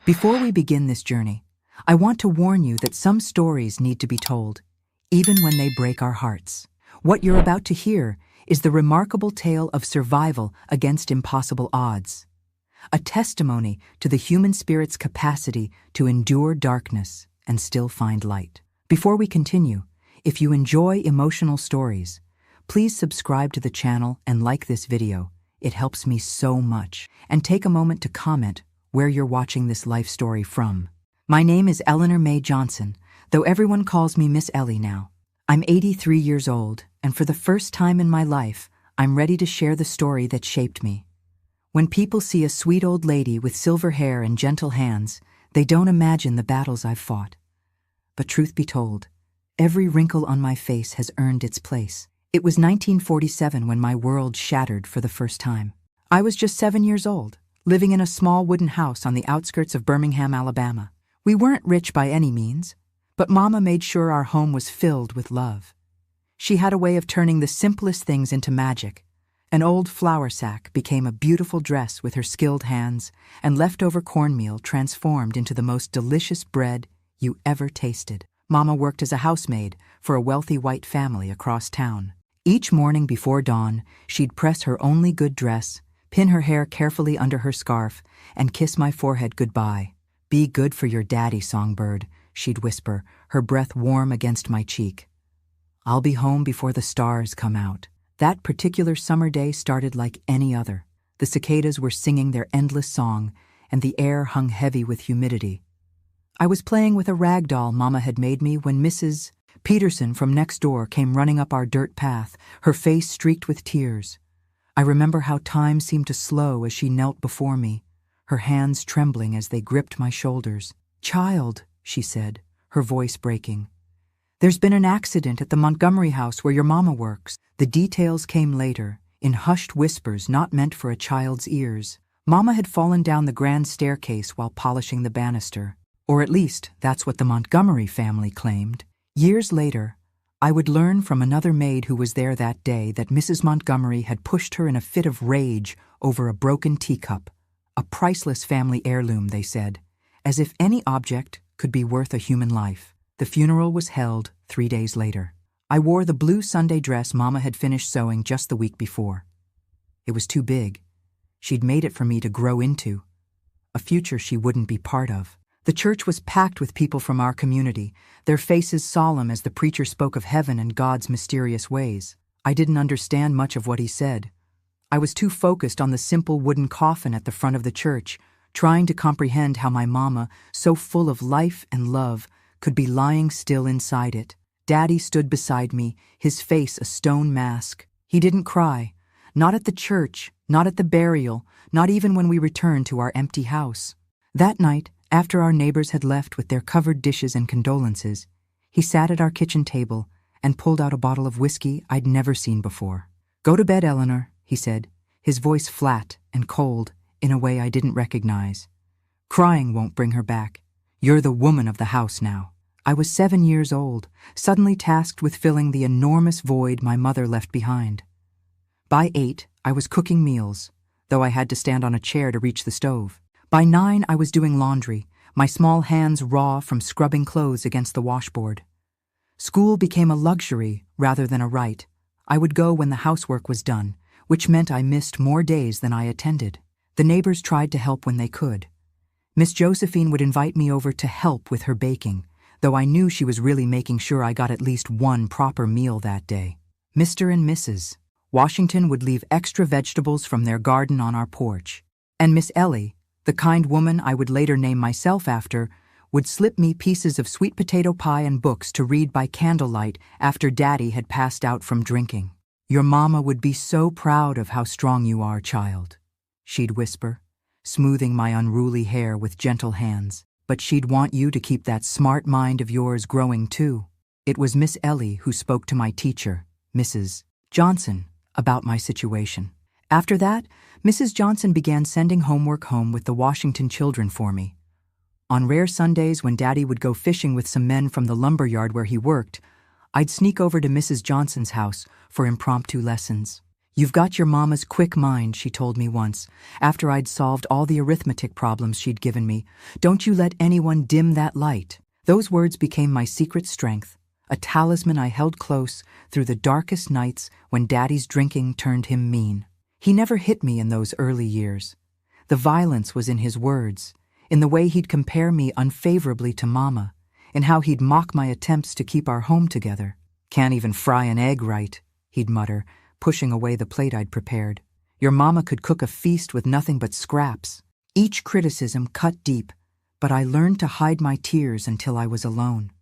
Before we begin this journey, I want to warn you that some stories need to be told, even when they break our hearts. What you're about to hear is the remarkable tale of survival against impossible odds, a testimony to the human spirit's capacity to endure darkness and still find light. Before we continue, if you enjoy emotional stories, please subscribe to the channel and like this video. It helps me so much. And take a moment to comment where you're watching this life story from. My name is Eleanor Mae Johnson, though everyone calls me Miss Ellie now. I'm 83 years old, and for the first time in my life, I'm ready to share the story that shaped me. When people see a sweet old lady with silver hair and gentle hands, they don't imagine the battles I've fought. But truth be told, every wrinkle on my face has earned its place. It was 1947 when my world shattered for the first time. I was just 7 years old, living in a small wooden house on the outskirts of Birmingham, Alabama. We weren't rich by any means, but Mama made sure our home was filled with love. She had a way of turning the simplest things into magic. An old flour sack became a beautiful dress with her skilled hands, and leftover cornmeal transformed into the most delicious bread you ever tasted. Mama worked as a housemaid for a wealthy white family across town. Each morning before dawn, she'd press her only good dress, pin her hair carefully under her scarf, and kiss my forehead goodbye. "Be good for your daddy, songbird," she'd whisper, her breath warm against my cheek. "I'll be home before the stars come out." That particular summer day started like any other. The cicadas were singing their endless song, and the air hung heavy with humidity. I was playing with a rag doll Mama had made me when Mrs. Peterson from next door came running up our dirt path, her face streaked with tears. I remember how time seemed to slow as she knelt before me, her hands trembling as they gripped my shoulders. "Child," she said, her voice breaking, "there's been an accident at the Montgomery house where your mama works." The details came later, in hushed whispers not meant for a child's ears. Mama had fallen down the grand staircase while polishing the banister. Or at least, that's what the Montgomery family claimed. Years later, I would learn from another maid who was there that day that Mrs. Montgomery had pushed her in a fit of rage over a broken teacup, a priceless family heirloom, they said, as if any object could be worth a human life. The funeral was held 3 days later. I wore the blue Sunday dress Mama had finished sewing just the week before. It was too big. She'd made it for me to grow into, a future she wouldn't be part of. The church was packed with people from our community, their faces solemn as the preacher spoke of heaven and God's mysterious ways. I didn't understand much of what he said. I was too focused on the simple wooden coffin at the front of the church, trying to comprehend how my mama, so full of life and love, could be lying still inside it. Daddy stood beside me, his face a stone mask. He didn't cry, not at the church, not at the burial, not even when we returned to our empty house. That night, after our neighbors had left with their covered dishes and condolences, he sat at our kitchen table and pulled out a bottle of whiskey I'd never seen before. "Go to bed, Eleanor," he said, his voice flat and cold in a way I didn't recognize. "Crying won't bring her back. You're the woman of the house now." I was 7 years old, suddenly tasked with filling the enormous void my mother left behind. By 8, I was cooking meals, though I had to stand on a chair to reach the stove. By 9, I was doing laundry, my small hands raw from scrubbing clothes against the washboard. School became a luxury rather than a right. I would go when the housework was done, which meant I missed more days than I attended. The neighbors tried to help when they could. Miss Josephine would invite me over to help with her baking, though I knew she was really making sure I got at least one proper meal that day. Mr. and Mrs. Washington would leave extra vegetables from their garden on our porch, and Miss Ellie, the kind woman I would later name myself after, would slip me pieces of sweet potato pie and books to read by candlelight after Daddy had passed out from drinking. "Your mama would be so proud of how strong you are, child," she'd whisper, smoothing my unruly hair with gentle hands. "But she'd want you to keep that smart mind of yours growing too." It was Miss Ellie who spoke to my teacher, Mrs. Johnson, about my situation. After that, Mrs. Johnson began sending homework home with the Washington children for me. On rare Sundays when Daddy would go fishing with some men from the lumber yard where he worked, I'd sneak over to Mrs. Johnson's house for impromptu lessons. "You've got your mama's quick mind," she told me once, after I'd solved all the arithmetic problems she'd given me. "Don't you let anyone dim that light." Those words became my secret strength, a talisman I held close through the darkest nights when Daddy's drinking turned him mean. He never hit me in those early years. The violence was in his words, in the way he'd compare me unfavorably to Mama, in how he'd mock my attempts to keep our home together. "Can't even fry an egg right," he'd mutter, pushing away the plate I'd prepared. "Your mama could cook a feast with nothing but scraps." Each criticism cut deep, but I learned to hide my tears until I was alone.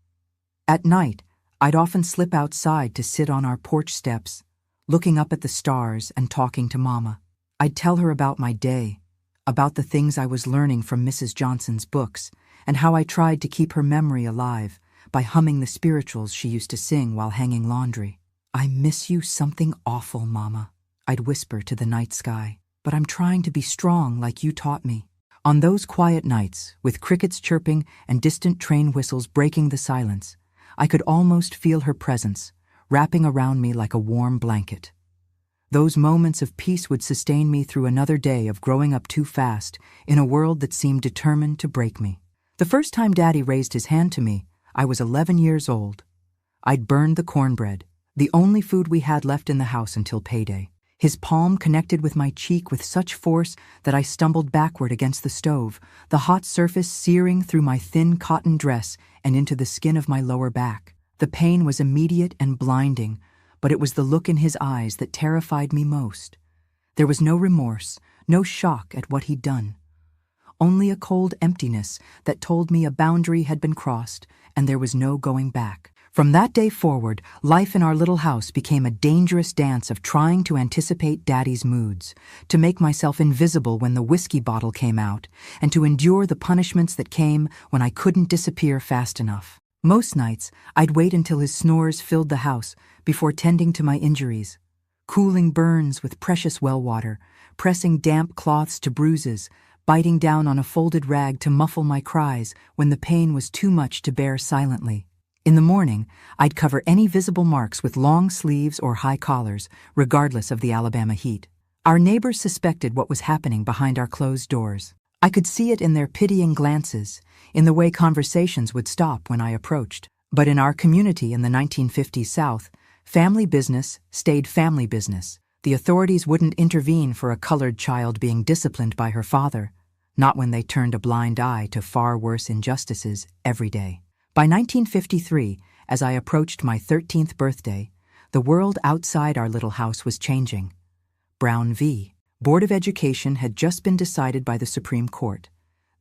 At night, I'd often slip outside to sit on our porch steps, looking up at the stars and talking to Mama. I'd tell her about my day, about the things I was learning from Mrs. Johnson's books, and how I tried to keep her memory alive by humming the spirituals she used to sing while hanging laundry. "I miss you something awful, Mama," I'd whisper to the night sky, "but I'm trying to be strong like you taught me." On those quiet nights, with crickets chirping and distant train whistles breaking the silence, I could almost feel her presence, wrapping around me like a warm blanket. Those moments of peace would sustain me through another day of growing up too fast in a world that seemed determined to break me. The first time Daddy raised his hand to me, I was 11 years old. I'd burned the cornbread, the only food we had left in the house until payday. His palm connected with my cheek with such force that I stumbled backward against the stove, the hot surface searing through my thin cotton dress and into the skin of my lower back. The pain was immediate and blinding, but it was the look in his eyes that terrified me most. There was no remorse, no shock at what he'd done. Only a cold emptiness that told me a boundary had been crossed and there was no going back. From that day forward, life in our little house became a dangerous dance of trying to anticipate Daddy's moods, to make myself invisible when the whiskey bottle came out, and to endure the punishments that came when I couldn't disappear fast enough. Most nights, I'd wait until his snores filled the house before tending to my injuries, cooling burns with precious well water, pressing damp cloths to bruises, biting down on a folded rag to muffle my cries when the pain was too much to bear silently. In the morning, I'd cover any visible marks with long sleeves or high collars, regardless of the Alabama heat. Our neighbors suspected what was happening behind our closed doors. I could see it in their pitying glances, in the way conversations would stop when I approached. But in our community in the 1950s South, family business stayed family business. The authorities wouldn't intervene for a colored child being disciplined by her father, not when they turned a blind eye to far worse injustices every day. By 1953, as I approached my 13th birthday, the world outside our little house was changing. Brown v. Board of Education had just been decided by the Supreme Court,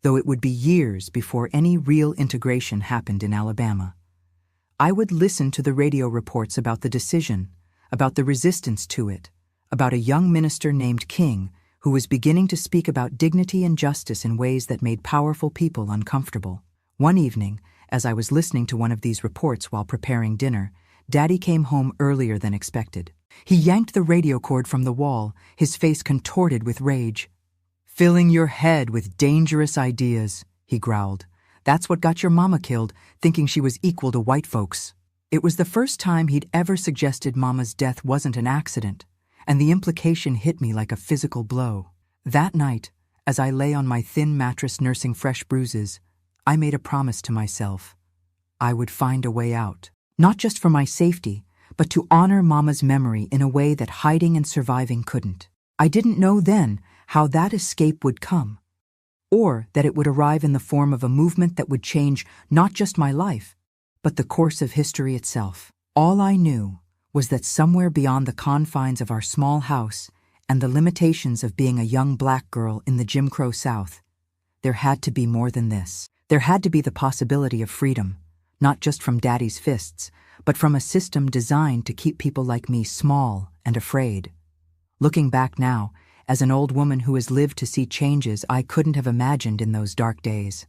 though it would be years before any real integration happened in Alabama. I would listen to the radio reports about the decision, about the resistance to it, about a young minister named King who was beginning to speak about dignity and justice in ways that made powerful people uncomfortable. One evening, as I was listening to one of these reports while preparing dinner, Daddy came home earlier than expected. He yanked the radio cord from the wall, his face contorted with rage. "Filling your head with dangerous ideas," he growled. "That's what got your mama killed, thinking she was equal to white folks." It was the first time he'd ever suggested Mama's death wasn't an accident, and the implication hit me like a physical blow. That night, as I lay on my thin mattress nursing fresh bruises, I made a promise to myself. I would find a way out, not just for my safety, but to honor Mama's memory in a way that hiding and surviving couldn't. I didn't know then how that escape would come, or that it would arrive in the form of a movement that would change not just my life, but the course of history itself. All I knew was that somewhere beyond the confines of our small house and the limitations of being a young black girl in the Jim Crow South, there had to be more than this. There had to be the possibility of freedom, not just from Daddy's fists, but from a system designed to keep people like me small and afraid. Looking back now, as an old woman who has lived to see changes I couldn't have imagined in those dark days,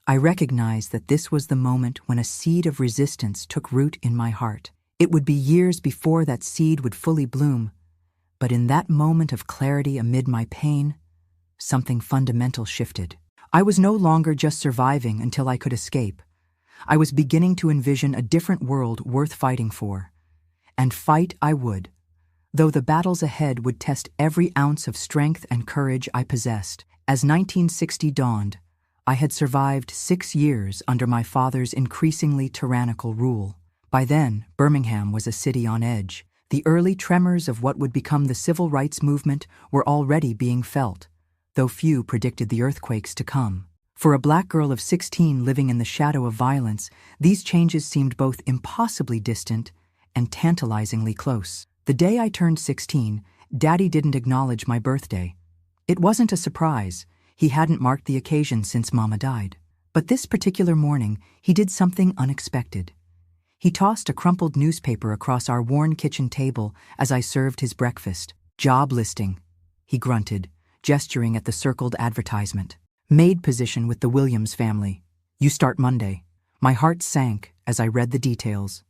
I recognize that this was the moment when a seed of resistance took root in my heart. It would be years before that seed would fully bloom, but in that moment of clarity amid my pain, something fundamental shifted. I was no longer just surviving until I could escape. I was beginning to envision a different world worth fighting for. And fight I would. though the battles ahead would test every ounce of strength and courage I possessed. As 1960 dawned, I had survived 6 years under my father's increasingly tyrannical rule. By then, Birmingham was a city on edge. The early tremors of what would become the civil rights movement were already being felt, though few predicted the earthquakes to come. For a black girl of 16 living in the shadow of violence, these changes seemed both impossibly distant and tantalizingly close. The day I turned 16, Daddy didn't acknowledge my birthday. It wasn't a surprise. He hadn't marked the occasion since Mama died. But this particular morning, he did something unexpected. He tossed a crumpled newspaper across our worn kitchen table as I served his breakfast. "Job listing," he grunted, gesturing at the circled advertisement. "Maid position with the Williams family. You start Monday." My heart sank as I read the details.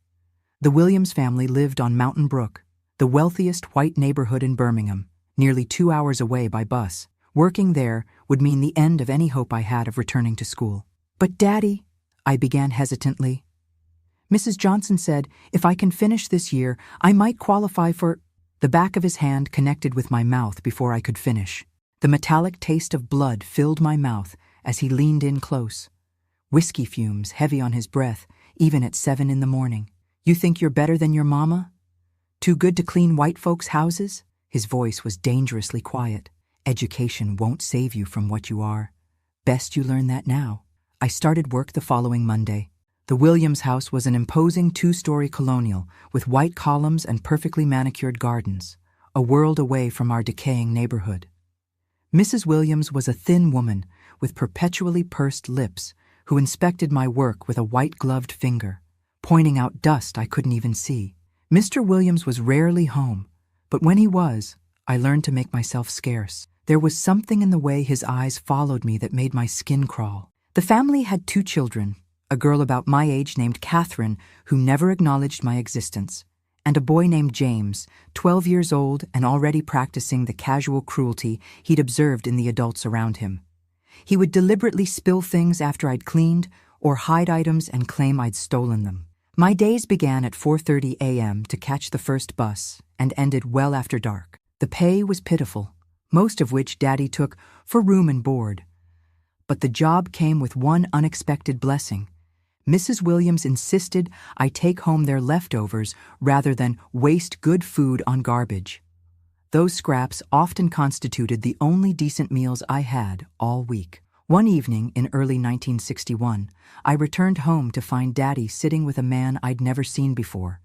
The Williams family lived on Mountain Brook, the wealthiest white neighborhood in Birmingham, nearly 2 hours away by bus. Working there would mean the end of any hope I had of returning to school. "But Daddy," I began hesitantly. "Mrs. Johnson said if I can finish this year, I might qualify for—" The back of his hand connected with my mouth before I could finish. The metallic taste of blood filled my mouth as he leaned in close. Whiskey fumes heavy on his breath, even at 7 in the morning. "You think you're better than your mama? Too good to clean white folks' houses?" His voice was dangerously quiet. "Education won't save you from what you are. Best you learn that now." I started work the following Monday. The Williams house was an imposing 2-story colonial with white columns and perfectly manicured gardens, a world away from our decaying neighborhood. Mrs. Williams was a thin woman with perpetually pursed lips who inspected my work with a white-gloved finger, pointing out dust I couldn't even see. Mr. Williams was rarely home, but when he was, I learned to make myself scarce. There was something in the way his eyes followed me that made my skin crawl. The family had 2 children, a girl about my age named Catherine, who never acknowledged my existence, and a boy named James, 12 years old and already practicing the casual cruelty he'd observed in the adults around him. He would deliberately spill things after I'd cleaned or hide items and claim I'd stolen them. My days began at 4:30 a.m. to catch the first bus and ended well after dark. The pay was pitiful, most of which Daddy took for room and board. But the job came with one unexpected blessing. Mrs. Williams insisted I take home their leftovers rather than waste good food on garbage. Those scraps often constituted the only decent meals I had all week. One evening in early 1961, I returned home to find Daddy sitting with a man I'd never seen before.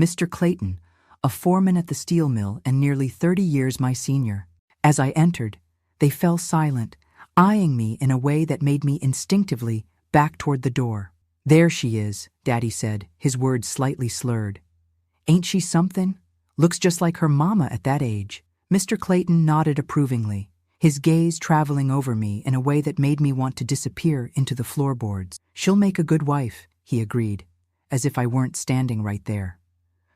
Mr. Clayton, a foreman at the steel mill and nearly 30 years my senior. As I entered, they fell silent, eyeing me in a way that made me instinctively back toward the door. "There she is," Daddy said, his words slightly slurred. "Ain't she something? Looks just like her mama at that age." Mr. Clayton nodded approvingly, his gaze traveling over me in a way that made me want to disappear into the floorboards. "She'll make a good wife," he agreed, as if I weren't standing right there.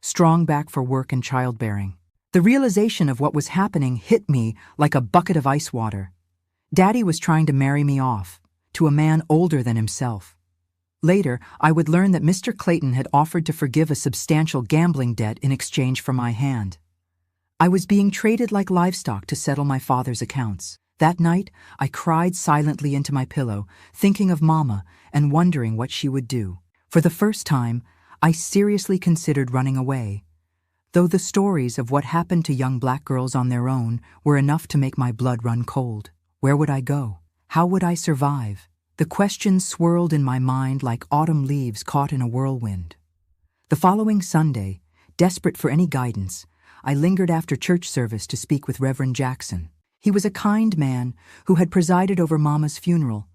Strong back for work and childbearing. The realization of what was happening hit me like a bucket of ice water. Daddy was trying to marry me off, to a man older than himself. Later, I would learn that Mr. Clayton had offered to forgive a substantial gambling debt in exchange for my hand. I was being traded like livestock to settle my father's accounts. That night, I cried silently into my pillow, thinking of Mama and wondering what she would do. For the first time, I seriously considered running away. Though the stories of what happened to young black girls on their own were enough to make my blood run cold. Where would I go? How would I survive? The questions swirled in my mind like autumn leaves caught in a whirlwind. The following Sunday, desperate for any guidance, I lingered after church service to speak with Reverend Jackson. He was a kind man who had presided over Mama's funeral,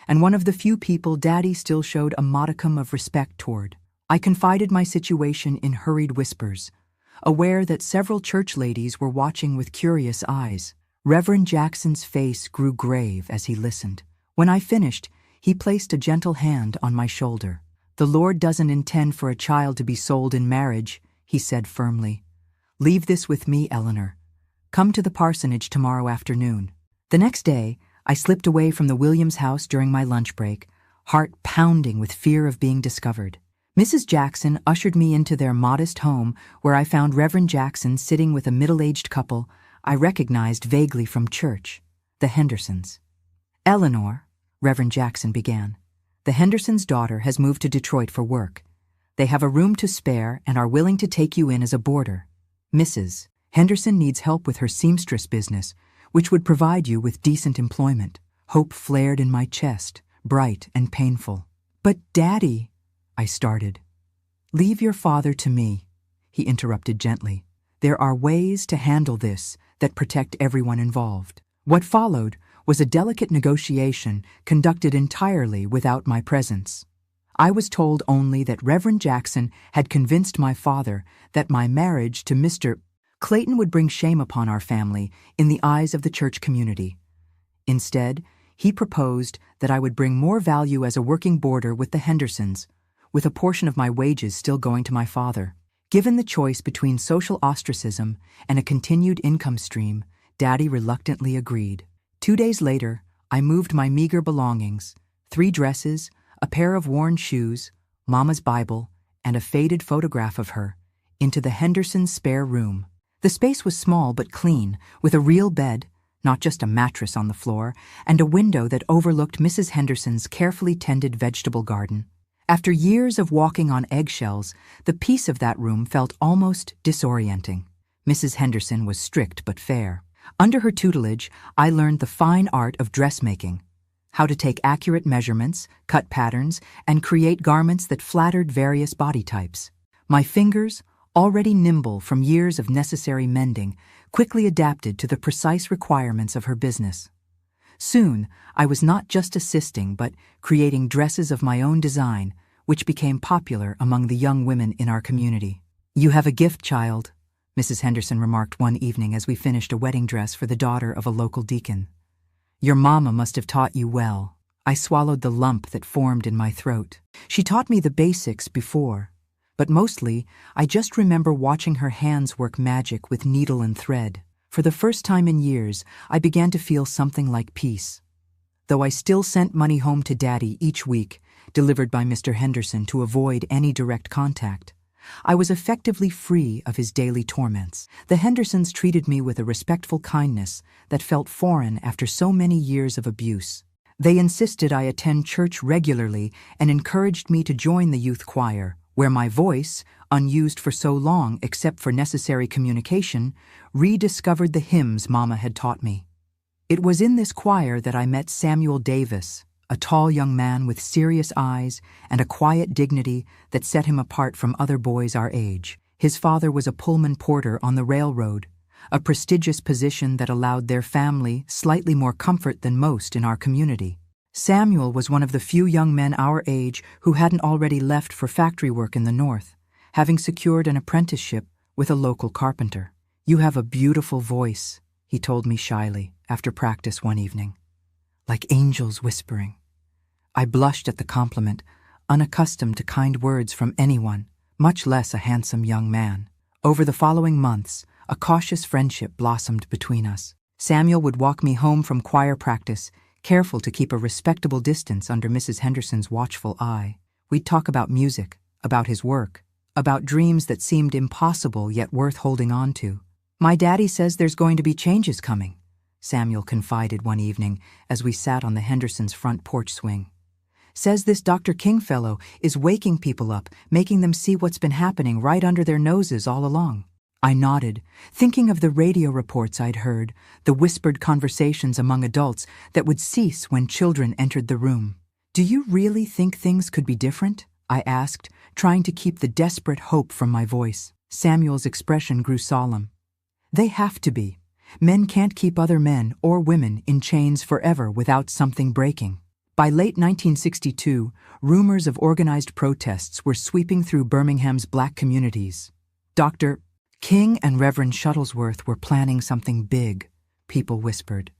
and one of the few people Daddy still showed a modicum of respect toward. I confided my situation in hurried whispers, aware that several church ladies were watching with curious eyes. Reverend Jackson's face grew grave as he listened. When I finished, he placed a gentle hand on my shoulder. "The Lord doesn't intend for a child to be sold in marriage," he said firmly. "Leave this with me, Eleanor. Come to the parsonage tomorrow afternoon." The next day, I slipped away from the Williams house during my lunch break, heart pounding with fear of being discovered. Mrs. Jackson ushered me into their modest home, where I found Reverend Jackson sitting with a middle-aged couple I recognized vaguely from church, the Hendersons. "Eleanor," Reverend Jackson began, "the Hendersons' daughter has moved to Detroit for work. They have a room to spare and are willing to take you in as a boarder. Mrs. Henderson needs help with her seamstress business, which would provide you with decent employment." Hope flared in my chest, bright and painful. "But, Daddy," I started. "Leave your father to me," he interrupted gently. "There are ways to handle this that protect everyone involved." What followed was a delicate negotiation conducted entirely without my presence. I was told only that Reverend Jackson had convinced my father that my marriage to Mr. Clayton would bring shame upon our family in the eyes of the church community. Instead, he proposed that I would bring more value as a working boarder with the Hendersons, with a portion of my wages still going to my father. Given the choice between social ostracism and a continued income stream, Daddy reluctantly agreed. 2 days later, I moved my meager belongings, 3 dresses, a pair of worn shoes, Mama's Bible, and a faded photograph of her, into the Hendersons' spare room. The space was small but clean, with a real bed, not just a mattress on the floor, and a window that overlooked Mrs. Henderson's carefully tended vegetable garden. After years of walking on eggshells, the peace of that room felt almost disorienting. Mrs. Henderson was strict but fair. Under her tutelage, I learned the fine art of dressmaking, how to take accurate measurements, cut patterns, and create garments that flattered various body types. My fingers, already nimble from years of necessary mending, quickly adapted to the precise requirements of her business. Soon, I was not just assisting but creating dresses of my own design, which became popular among the young women in our community. "You have a gift, child," Mrs. Henderson remarked one evening as we finished a wedding dress for the daughter of a local deacon. "Your mama must have taught you well." I swallowed the lump that formed in my throat. She taught me the basics before, but mostly I just remember watching her hands work magic with needle and thread. For the first time in years, I began to feel something like peace. Though I still sent money home to Daddy each week, delivered by Mr. Henderson to avoid any direct contact, I was effectively free of his daily torments. The Hendersons treated me with a respectful kindness that felt foreign after so many years of abuse. They insisted I attend church regularly and encouraged me to join the youth choir, where my voice, unused for so long except for necessary communication, rediscovered the hymns Mama had taught me. It was in this choir that I met Samuel Davis, a tall young man with serious eyes and a quiet dignity that set him apart from other boys our age. His father was a Pullman porter on the railroad, a prestigious position that allowed their family slightly more comfort than most in our community. Samuel was one of the few young men our age who hadn't already left for factory work in the North, having secured an apprenticeship with a local carpenter. "You have a beautiful voice," he told me shyly after practice one evening. "Like angels whispering." I blushed at the compliment, unaccustomed to kind words from anyone, much less a handsome young man. Over the following months, a cautious friendship blossomed between us. Samuel would walk me home from choir practice, careful to keep a respectable distance under Mrs. Henderson's watchful eye. We'd talk about music, about his work, about dreams that seemed impossible yet worth holding on to. "My daddy says there's going to be changes coming," Samuel confided one evening as we sat on the Hendersons' front porch swing. "Says this Dr. King fellow is waking people up, making them see what's been happening right under their noses all along." I nodded, thinking of the radio reports I'd heard, the whispered conversations among adults that would cease when children entered the room. "Do you really think things could be different?" I asked, trying to keep the desperate hope from my voice. Samuel's expression grew solemn. "They have to be. Men can't keep other men or women in chains forever without something breaking." By late 1962, rumors of organized protests were sweeping through Birmingham's black communities. Dr. King and Reverend Shuttlesworth were planning something big, people whispered.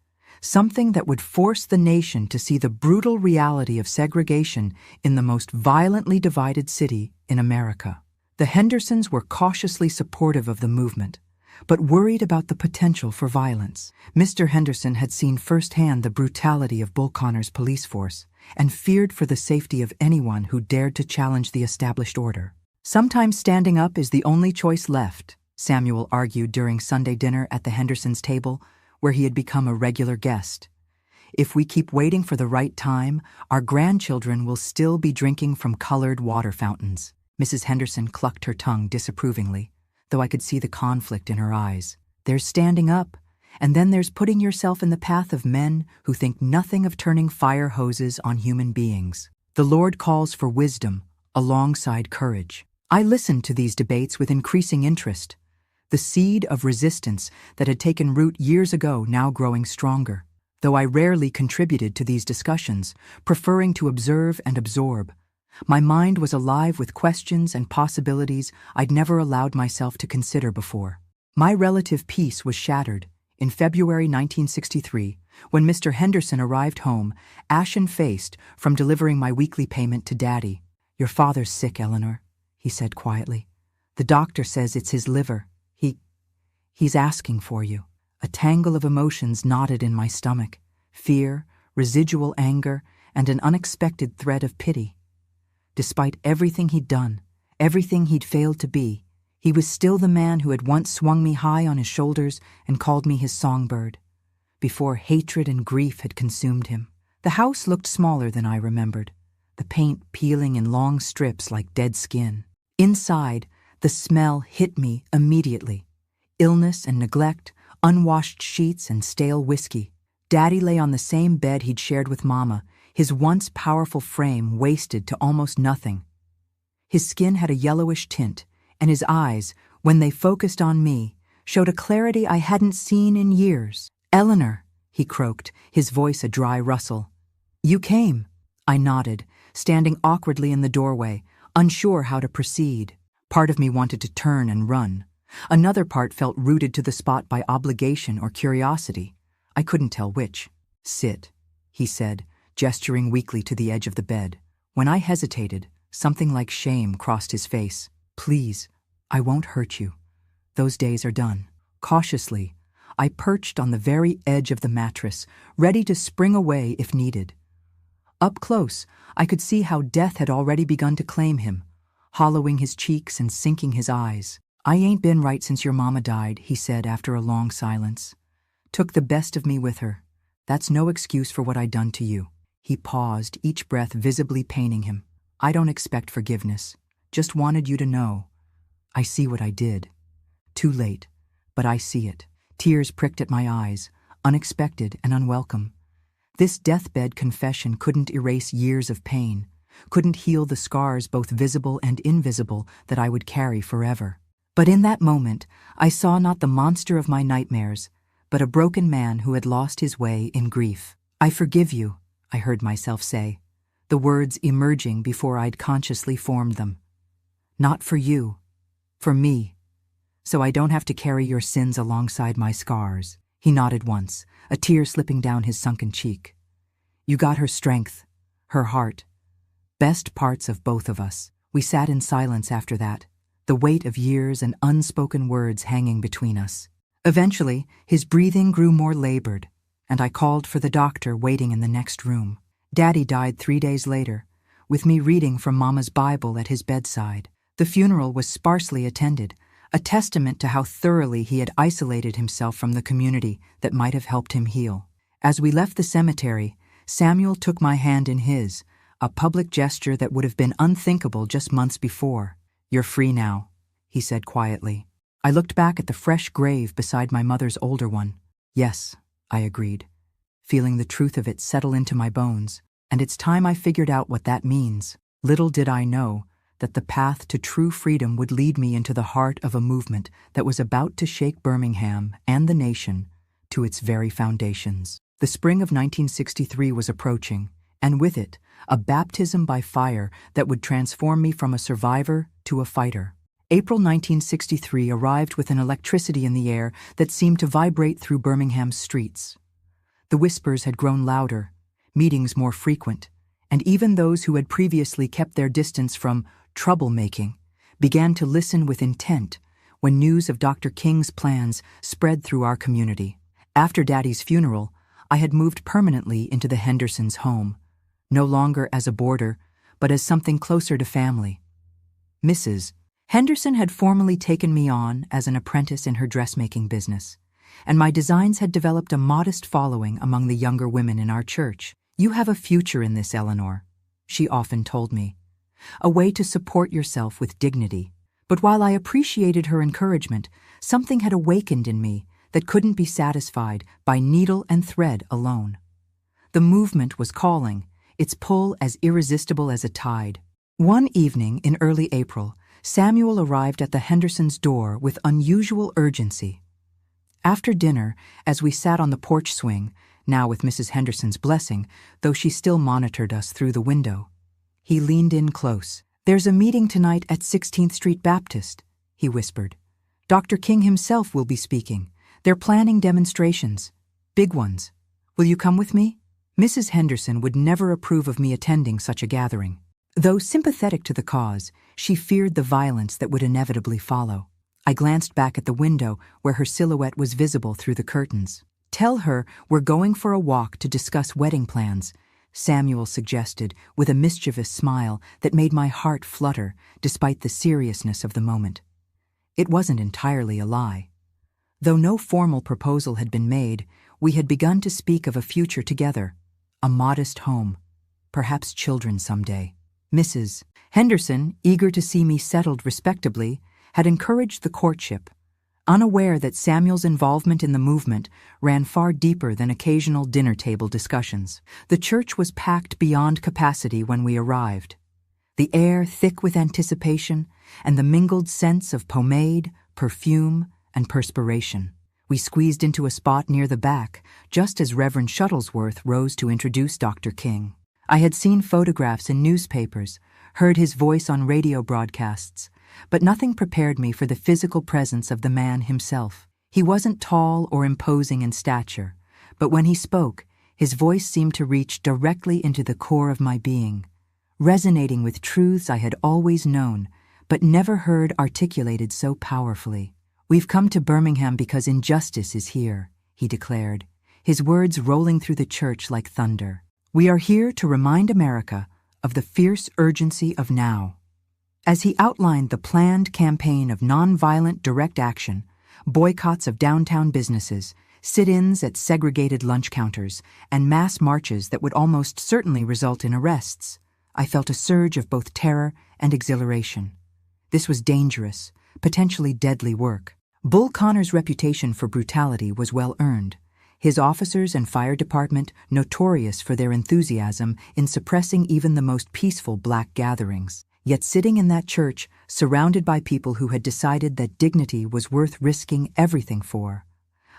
Something that would force the nation to see the brutal reality of segregation in the most violently divided city in America. The Hendersons were cautiously supportive of the movement, but worried about the potential for violence. Mr. Henderson had seen firsthand the brutality of Bull Connor's police force, and feared for the safety of anyone who dared to challenge the established order. Sometimes standing up is the only choice left, Samuel argued during Sunday dinner at the Hendersons' table, where he had become a regular guest. If we keep waiting for the right time, our grandchildren will still be drinking from colored water fountains. Mrs. Henderson clucked her tongue disapprovingly, though I could see the conflict in her eyes. There's standing up, and then there's putting yourself in the path of men who think nothing of turning fire hoses on human beings. The Lord calls for wisdom alongside courage. I listened to these debates with increasing interest, the seed of resistance that had taken root years ago now growing stronger. Though I rarely contributed to these discussions, preferring to observe and absorb, my mind was alive with questions and possibilities I'd never allowed myself to consider before. My relative peace was shattered in February 1963 when Mr. Henderson arrived home, ashen-faced from delivering my weekly payment to Daddy. "Your father's sick, Eleanor," he said quietly. "The doctor says it's his liver. He's asking for you." A tangle of emotions knotted in my stomach: fear, residual anger, and an unexpected thread of pity. Despite everything he'd done, everything he'd failed to be, he was still the man who had once swung me high on his shoulders and called me his songbird, before hatred and grief had consumed him. The house looked smaller than I remembered, the paint peeling in long strips like dead skin. Inside, the smell hit me immediately: illness and neglect, unwashed sheets and stale whiskey. Daddy lay on the same bed he'd shared with Mama, his once powerful frame wasted to almost nothing. His skin had a yellowish tint, and his eyes, when they focused on me, showed a clarity I hadn't seen in years. "Eleanor," he croaked, his voice a dry rustle. "You came." I nodded, standing awkwardly in the doorway, unsure how to proceed. Part of me wanted to turn and run. Another part felt rooted to the spot by obligation or curiosity. I couldn't tell which. "Sit," he said, gesturing weakly to the edge of the bed. When I hesitated, something like shame crossed his face. "Please, I won't hurt you. Those days are done." Cautiously, I perched on the very edge of the mattress, ready to spring away if needed. Up close, I could see how death had already begun to claim him, hollowing his cheeks and sinking his eyes. "I ain't been right since your mama died," he said after a long silence. "Took the best of me with her. That's no excuse for what I'd done to you." He paused, each breath visibly paining him. "I don't expect forgiveness. Just wanted you to know. I see what I did. Too late, but I see it." Tears pricked at my eyes, unexpected and unwelcome. This deathbed confession couldn't erase years of pain, couldn't heal the scars both visible and invisible that I would carry forever. But in that moment, I saw not the monster of my nightmares, but a broken man who had lost his way in grief. "I forgive you," I heard myself say, the words emerging before I'd consciously formed them. "Not for you, for me, so I don't have to carry your sins alongside my scars." He nodded once, a tear slipping down his sunken cheek. "You got her strength, her heart, best parts of both of us." We sat in silence after that, the weight of years and unspoken words hanging between us. Eventually, his breathing grew more labored, and I called for the doctor waiting in the next room. Daddy died 3 days later, with me reading from Mama's Bible at his bedside. The funeral was sparsely attended, a testament to how thoroughly he had isolated himself from the community that might have helped him heal. As we left the cemetery, Samuel took my hand in his, a public gesture that would have been unthinkable just months before. "You're free now," he said quietly. I looked back at the fresh grave beside my mother's older one. "Yes," I agreed, feeling the truth of it settle into my bones, and it's time I figured out what that means. Little did I know that the path to true freedom would lead me into the heart of a movement that was about to shake Birmingham and the nation to its very foundations. The spring of 1963 was approaching, and with it, a baptism by fire that would transform me from a survivor to a fighter. April 1963 arrived with an electricity in the air that seemed to vibrate through Birmingham's streets. The whispers had grown louder, meetings more frequent, and even those who had previously kept their distance from troublemaking began to listen with intent when news of Dr. King's plans spread through our community. After Daddy's funeral, I had moved permanently into the Hendersons' home. no longer as a boarder, but as something closer to family. Mrs. Henderson had formally taken me on as an apprentice in her dressmaking business, and my designs had developed a modest following among the younger women in our church. "You have a future in this, Eleanor," she often told me, "a way to support yourself with dignity." But while I appreciated her encouragement, something had awakened in me that couldn't be satisfied by needle and thread alone. The movement was calling, its pull as irresistible as a tide. One evening in early April, Samuel arrived at the Hendersons' door with unusual urgency. After dinner, as we sat on the porch swing, now with Mrs. Henderson's blessing, though she still monitored us through the window, he leaned in close. "There's a meeting tonight at 16th Street Baptist," he whispered. "Dr. King himself will be speaking. They're planning demonstrations. Big ones. Will you come with me?" Mrs. Henderson would never approve of me attending such a gathering. Though sympathetic to the cause, she feared the violence that would inevitably follow. I glanced back at the window where her silhouette was visible through the curtains. "Tell her we're going for a walk to discuss wedding plans," Samuel suggested with a mischievous smile that made my heart flutter despite the seriousness of the moment. It wasn't entirely a lie. Though no formal proposal had been made, we had begun to speak of a future together, a modest home, perhaps children someday. Mrs. Henderson, eager to see me settled respectably, had encouraged the courtship, unaware that Samuel's involvement in the movement ran far deeper than occasional dinner-table discussions. The church was packed beyond capacity when we arrived, the air thick with anticipation and the mingled scents of pomade, perfume, and perspiration. We squeezed into a spot near the back, just as Reverend Shuttlesworth rose to introduce Dr. King. I had seen photographs in newspapers, heard his voice on radio broadcasts, but nothing prepared me for the physical presence of the man himself. He wasn't tall or imposing in stature, but when he spoke, his voice seemed to reach directly into the core of my being, resonating with truths I had always known, but never heard articulated so powerfully. "We've come to Birmingham because injustice is here," he declared, his words rolling through the church like thunder. "We are here to remind America of the fierce urgency of now." As he outlined the planned campaign of nonviolent direct action, boycotts of downtown businesses, sit-ins at segregated lunch counters, and mass marches that would almost certainly result in arrests, I felt a surge of both terror and exhilaration. This was dangerous, potentially deadly work. Bull Connor's reputation for brutality was well earned, his officers and fire department notorious for their enthusiasm in suppressing even the most peaceful black gatherings. Yet sitting in that church, surrounded by people who had decided that dignity was worth risking everything for,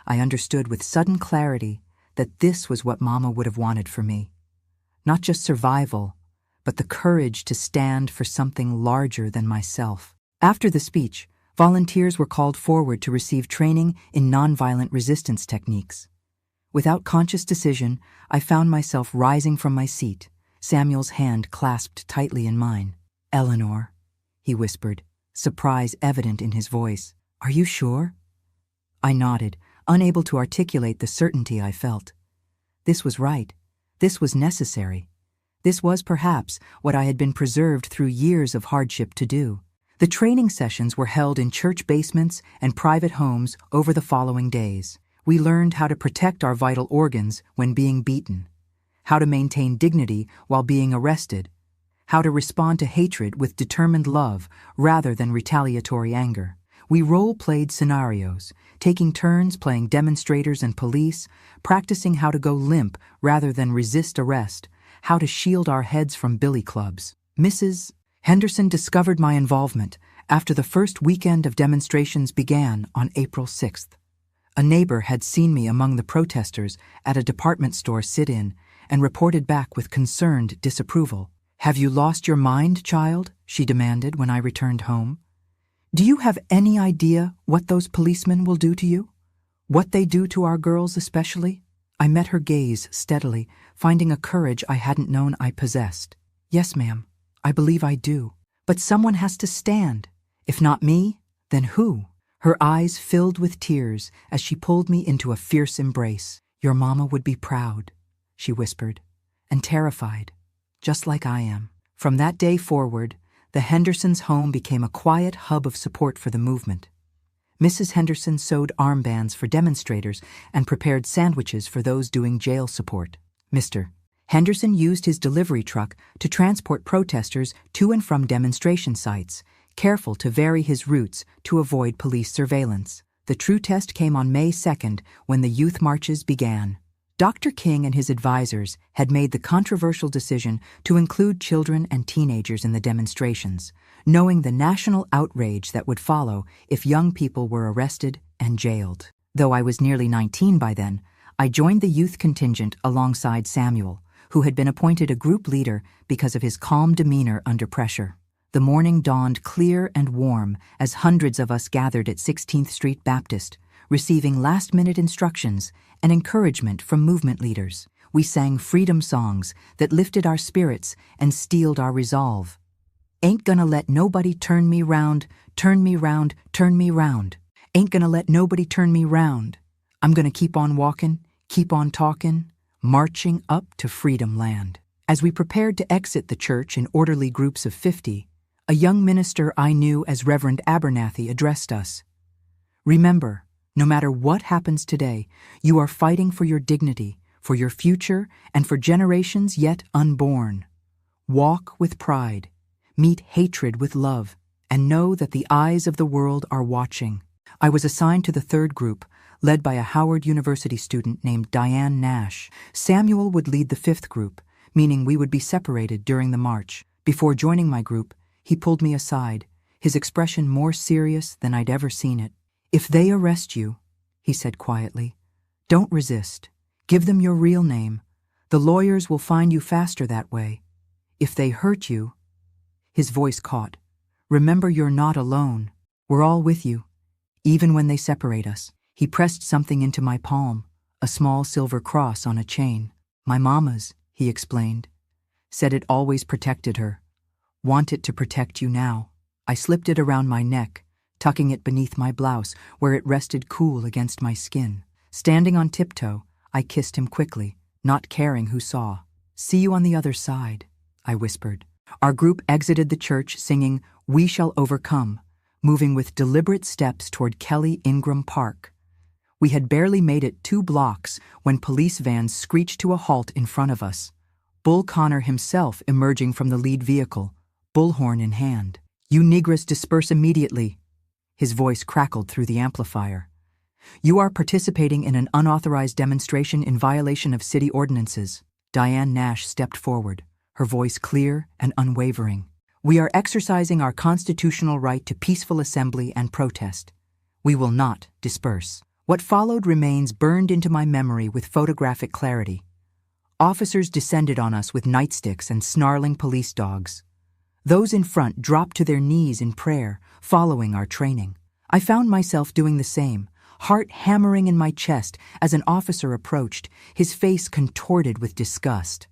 I understood with sudden clarity that this was what Mama would have wanted for me. Not just survival, but the courage to stand for something larger than myself. After the speech, volunteers were called forward to receive training in nonviolent resistance techniques. Without conscious decision, I found myself rising from my seat, Samuel's hand clasped tightly in mine. "Eleanor," he whispered, surprise evident in his voice. "Are you sure?" I nodded, unable to articulate the certainty I felt. This was right. This was necessary. This was perhaps what I had been preserved through years of hardship to do. The training sessions were held in church basements and private homes over the following days. We learned how to protect our vital organs when being beaten, how to maintain dignity while being arrested, how to respond to hatred with determined love rather than retaliatory anger. We role-played scenarios, taking turns playing demonstrators and police, practicing how to go limp rather than resist arrest, how to shield our heads from billy clubs. Mrs. Henderson discovered my involvement after the first weekend of demonstrations began on April 6th. A neighbor had seen me among the protesters at a department store sit-in and reported back with concerned disapproval. "Have you lost your mind, child?" she demanded when I returned home. "Do you have any idea what those policemen will do to you? What they do to our girls especially?" I met her gaze steadily, finding a courage I hadn't known I possessed. "Yes, ma'am, I believe I do. But someone has to stand. If not me, then who?" Her eyes filled with tears as she pulled me into a fierce embrace. "Your mama would be proud," she whispered, "and terrified. just like I am. From that day forward, the Hendersons' home became a quiet hub of support for the movement. Mrs. Henderson sewed armbands for demonstrators and prepared sandwiches for those doing jail support. Mr. Henderson used his delivery truck to transport protesters to and from demonstration sites, careful to vary his routes to avoid police surveillance. The true test came on May 2nd when the youth marches began. Dr. King and his advisors had made the controversial decision to include children and teenagers in the demonstrations, knowing the national outrage that would follow if young people were arrested and jailed. Though I was nearly 19 by then, I joined the youth contingent alongside Samuel, who had been appointed a group leader because of his calm demeanor under pressure. The morning dawned clear and warm as hundreds of us gathered at 16th Street Baptist, receiving last-minute instructions and encouragement from movement leaders. We sang freedom songs that lifted our spirits and steeled our resolve. Ain't gonna let nobody turn me round, turn me round, turn me round. Ain't gonna let nobody turn me round. I'm gonna keep on walking, keep on talking, marching up to freedom land. As we prepared to exit the church in orderly groups of 50, a young minister I knew as Reverend Abernathy addressed us. Remember, no matter what happens today, you are fighting for your dignity, for your future, and for generations yet unborn. Walk with pride, meet hatred with love, and know that the eyes of the world are watching. I was assigned to the third group, led by a Howard University student named Diane Nash. Samuel would lead the fifth group, meaning we would be separated during the march. Before joining my group, he pulled me aside, his expression more serious than I'd ever seen it. "If they arrest you," he said quietly, "don't resist. Give them your real name. The lawyers will find you faster that way. If they hurt you," his voice caught, "remember you're not alone. We're all with you, even when they separate us." He pressed something into my palm, a small silver cross on a chain. "My mama's," he explained. "Said it always protected her. Want it to protect you now." I slipped it around my neck, tucking it beneath my blouse where it rested cool against my skin. Standing on tiptoe, I kissed him quickly, not caring who saw. "See you on the other side," I whispered. Our group exited the church singing "We Shall Overcome," moving with deliberate steps toward Kelly Ingram Park. We had barely made it 2 blocks when police vans screeched to a halt in front of us, Bull Connor himself emerging from the lead vehicle, bullhorn in hand. "You Negras disperse immediately," his voice crackled through the amplifier. "You are participating in an unauthorized demonstration in violation of city ordinances." Diane Nash stepped forward, her voice clear and unwavering. "We are exercising our constitutional right to peaceful assembly and protest. We will not disperse." What followed remains burned into my memory with photographic clarity. Officers descended on us with nightsticks and snarling police dogs. Those in front dropped to their knees in prayer, following our training. I found myself doing the same, heart hammering in my chest as an officer approached, his face contorted with disgust.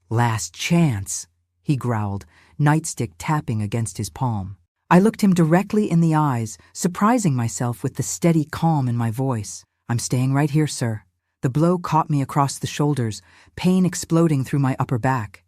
"Last chance," he growled, nightstick tapping against his palm. I looked him directly in the eyes, surprising myself with the steady calm in my voice. "I'm staying right here, sir." The blow caught me across the shoulders, pain exploding through my upper back.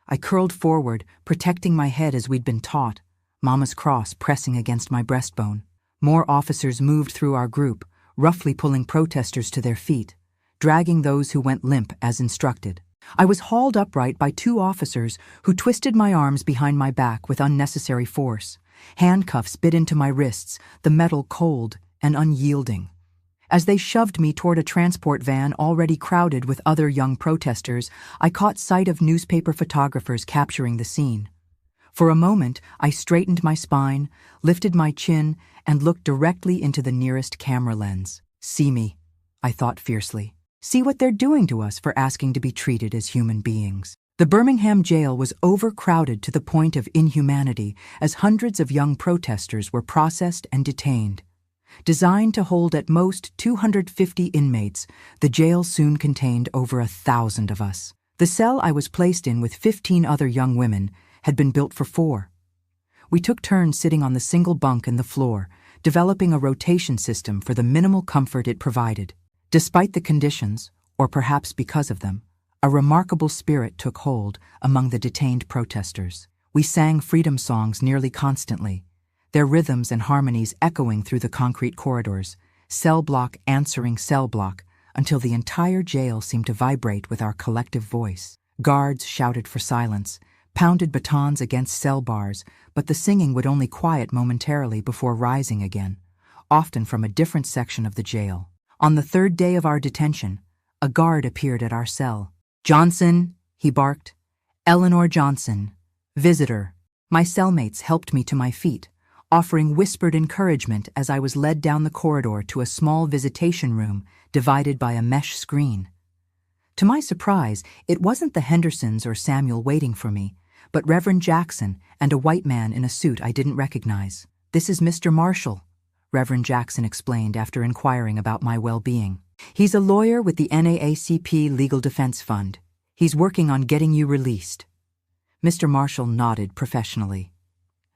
I curled forward, protecting my head as we'd been taught, Mama's cross pressing against my breastbone. More officers moved through our group, roughly pulling protesters to their feet, dragging those who went limp as instructed. I was hauled upright by 2 officers who twisted my arms behind my back with unnecessary force. Handcuffs bit into my wrists, the metal cold and unyielding. As they shoved me toward a transport van already crowded with other young protesters, I caught sight of newspaper photographers capturing the scene. For a moment, I straightened my spine, lifted my chin, and looked directly into the nearest camera lens. "See me," I thought fiercely. "See what they're doing to us for asking to be treated as human beings." The Birmingham jail was overcrowded to the point of inhumanity as hundreds of young protesters were processed and detained. Designed to hold at most 250 inmates, the jail soon contained over 1,000 of us. The cell I was placed in with 15 other young women had been built for 4. We took turns sitting on the single bunk in the floor, developing a rotation system for the minimal comfort it provided. Despite the conditions, or perhaps because of them, A remarkable spirit took hold among the detained protesters. We sang freedom songs nearly constantly, their rhythms and harmonies echoing through the concrete corridors, cell block answering cell block, until the entire jail seemed to vibrate with our collective voice. Guards shouted for silence, pounded batons against cell bars, but the singing would only quiet momentarily before rising again, often from a different section of the jail. On the third day of our detention, a guard appeared at our cell. "Johnson," he barked. "Eleanor Johnson. Visitor." My cellmates helped me to my feet, offering whispered encouragement as I was led down the corridor to a small visitation room divided by a mesh screen. To my surprise, it wasn't the Hendersons or Samuel waiting for me, but Reverend Jackson and a white man in a suit I didn't recognize. "This is Mr. Marshall," Reverend Jackson explained after inquiring about my well-being. "He's a lawyer with the NAACP Legal Defense Fund. He's working on getting you released." Mr. Marshall nodded professionally.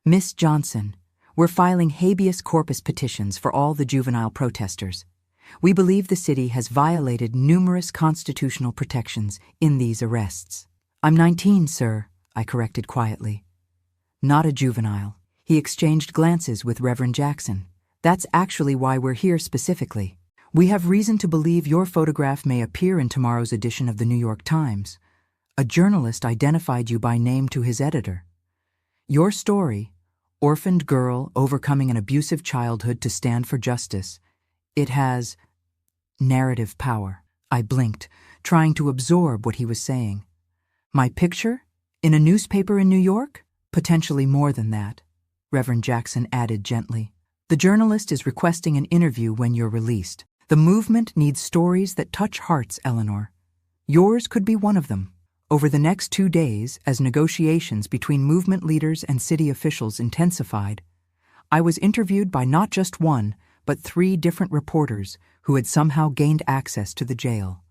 "Miss Johnson, we're filing habeas corpus petitions for all the juvenile protesters. We believe the city has violated numerous constitutional protections in these arrests." "I'm 19, sir," I corrected quietly. "Not a juvenile." He exchanged glances with Reverend Jackson. "That's actually why we're here specifically. We have reason to believe your photograph may appear in tomorrow's edition of the New York Times. A journalist identified you by name to his editor. Your story, orphaned girl overcoming an abusive childhood to stand for justice, it has narrative power." I blinked, trying to absorb what he was saying. "My picture? In a newspaper in New York? Potentially more than that," Reverend Jackson added gently. "The journalist is requesting an interview when you're released. The movement needs stories that touch hearts, Eleanor. Yours could be one of them." Over the next 2 days, as negotiations between movement leaders and city officials intensified, I was interviewed by not just one, but 3 different reporters who had somehow gained access to the jail.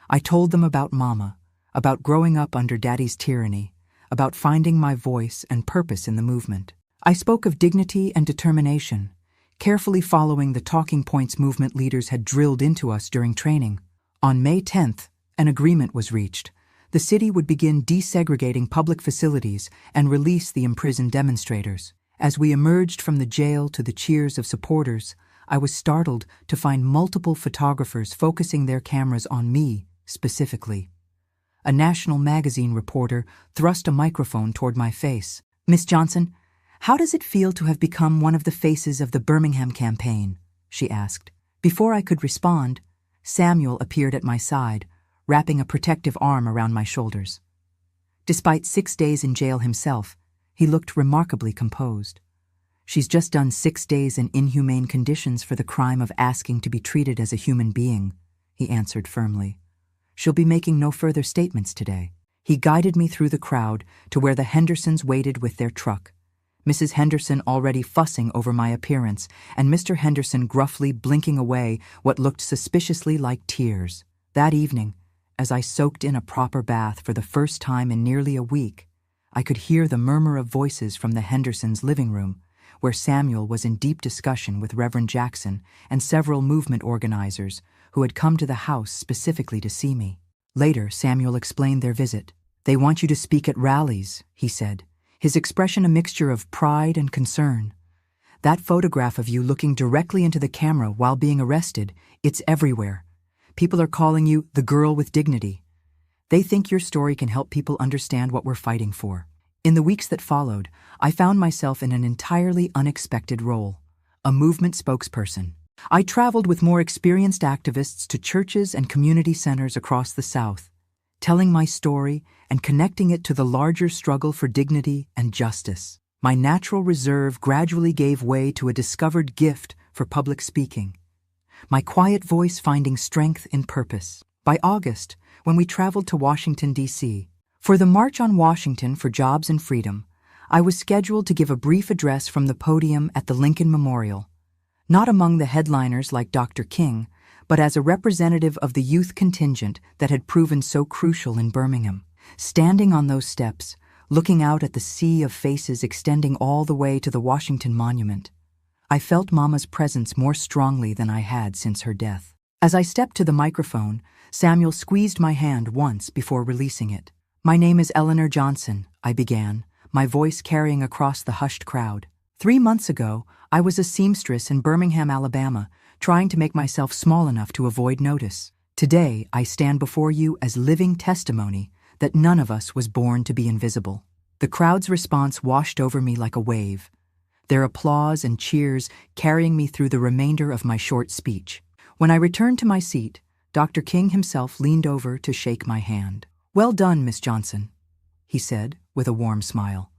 I told them about Mama, about growing up under Daddy's tyranny, about finding my voice and purpose in the movement. I spoke of dignity and determination, carefully following the talking points movement leaders had drilled into us during training. On May 10th, an agreement was reached. The city would begin desegregating public facilities and release the imprisoned demonstrators. As we emerged from the jail to the cheers of supporters, I was startled to find multiple photographers focusing their cameras on me, specifically. A national magazine reporter thrust a microphone toward my face. "Miss Johnson, how does it feel to have become one of the faces of the Birmingham campaign?" she asked. Before I could respond, Samuel appeared at my side, wrapping a protective arm around my shoulders. Despite 6 days in jail himself, he looked remarkably composed. "She's just done 6 days in inhumane conditions for the crime of asking to be treated as a human being," he answered firmly. "She'll be making no further statements today." He guided me through the crowd to where the Hendersons waited with their truck, Mrs. Henderson already fussing over my appearance, and Mr. Henderson gruffly blinking away what looked suspiciously like tears. That evening, as I soaked in a proper bath for the first time in nearly a week, I could hear the murmur of voices from the Hendersons' living room, where Samuel was in deep discussion with Reverend Jackson and several movement organizers who had come to the house specifically to see me. Later, Samuel explained their visit. "They want you to speak at rallies," he said, his expression a mixture of pride and concern. "That photograph of you looking directly into the camera while being arrested, it's everywhere. People are calling you the girl with dignity. They think your story can help people understand what we're fighting for." In the weeks that followed, I found myself in an entirely unexpected role, a movement spokesperson. I traveled with more experienced activists to churches and community centers across the South, telling my story and connecting it to the larger struggle for dignity and justice. My natural reserve gradually gave way to a discovered gift for public speaking, my quiet voice finding strength in purpose. By August, when we traveled to Washington, D.C., for the March on Washington for Jobs and Freedom, I was scheduled to give a brief address from the podium at the Lincoln Memorial, not among the headliners like Dr. King, but as a representative of the youth contingent that had proven so crucial in Birmingham. Standing on those steps, looking out at the sea of faces extending all the way to the Washington Monument, I felt Mama's presence more strongly than I had since her death. As I stepped to the microphone, Samuel squeezed my hand once before releasing it. "My name is Eleanor Johnson," I began, my voice carrying across the hushed crowd. "3 months ago, I was a seamstress in Birmingham, Alabama, trying to make myself small enough to avoid notice. Today, I stand before you as living testimony that none of us was born to be invisible." The crowd's response washed over me like a wave, their applause and cheers carrying me through the remainder of my short speech. When I returned to my seat, Dr. King himself leaned over to shake my hand. "Well done, Miss Johnson," he said with a warm smile.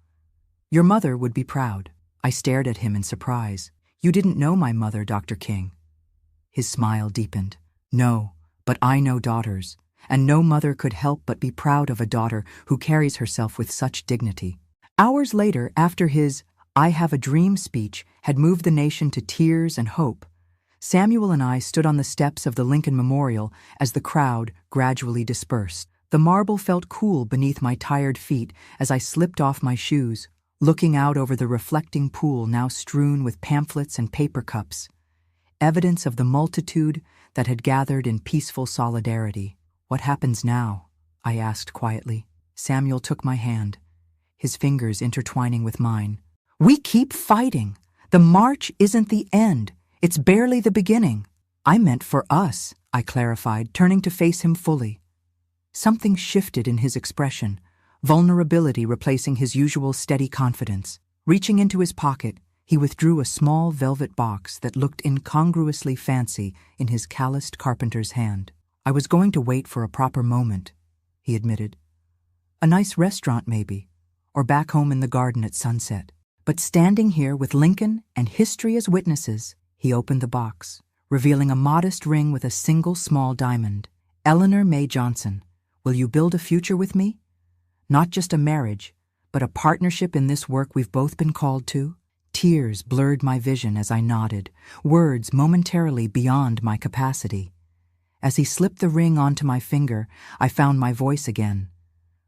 "Your mother would be proud." I stared at him in surprise. "You didn't know my mother, Dr. King." His smile deepened. "No, but I know daughters, and no mother could help but be proud of a daughter who carries herself with such dignity." Hours later, after his "I Have a Dream" speech had moved the nation to tears and hope, Samuel and I stood on the steps of the Lincoln Memorial as the crowd gradually dispersed. The marble felt cool beneath my tired feet as I slipped off my shoes, looking out over the reflecting pool now strewn with pamphlets and paper cups, evidence of the multitude that had gathered in peaceful solidarity. "What happens now?" I asked quietly. Samuel took my hand, his fingers intertwining with mine. "We keep fighting. The march isn't the end. It's barely the beginning." "I meant for us," I clarified, turning to face him fully. Something shifted in his expression, vulnerability replacing his usual steady confidence. Reaching into his pocket, he withdrew a small velvet box that looked incongruously fancy in his calloused carpenter's hand. "I was going to wait for a proper moment," he admitted. "A nice restaurant, maybe, or back home in the garden at sunset. But standing here with Lincoln and history as witnesses," he opened the box, revealing a modest ring with a single small diamond. "Eleanor May Johnson, will you build a future with me? Not just a marriage, but a partnership in this work we've both been called to?" Tears blurred my vision as I nodded, words momentarily beyond my capacity. As he slipped the ring onto my finger, I found my voice again.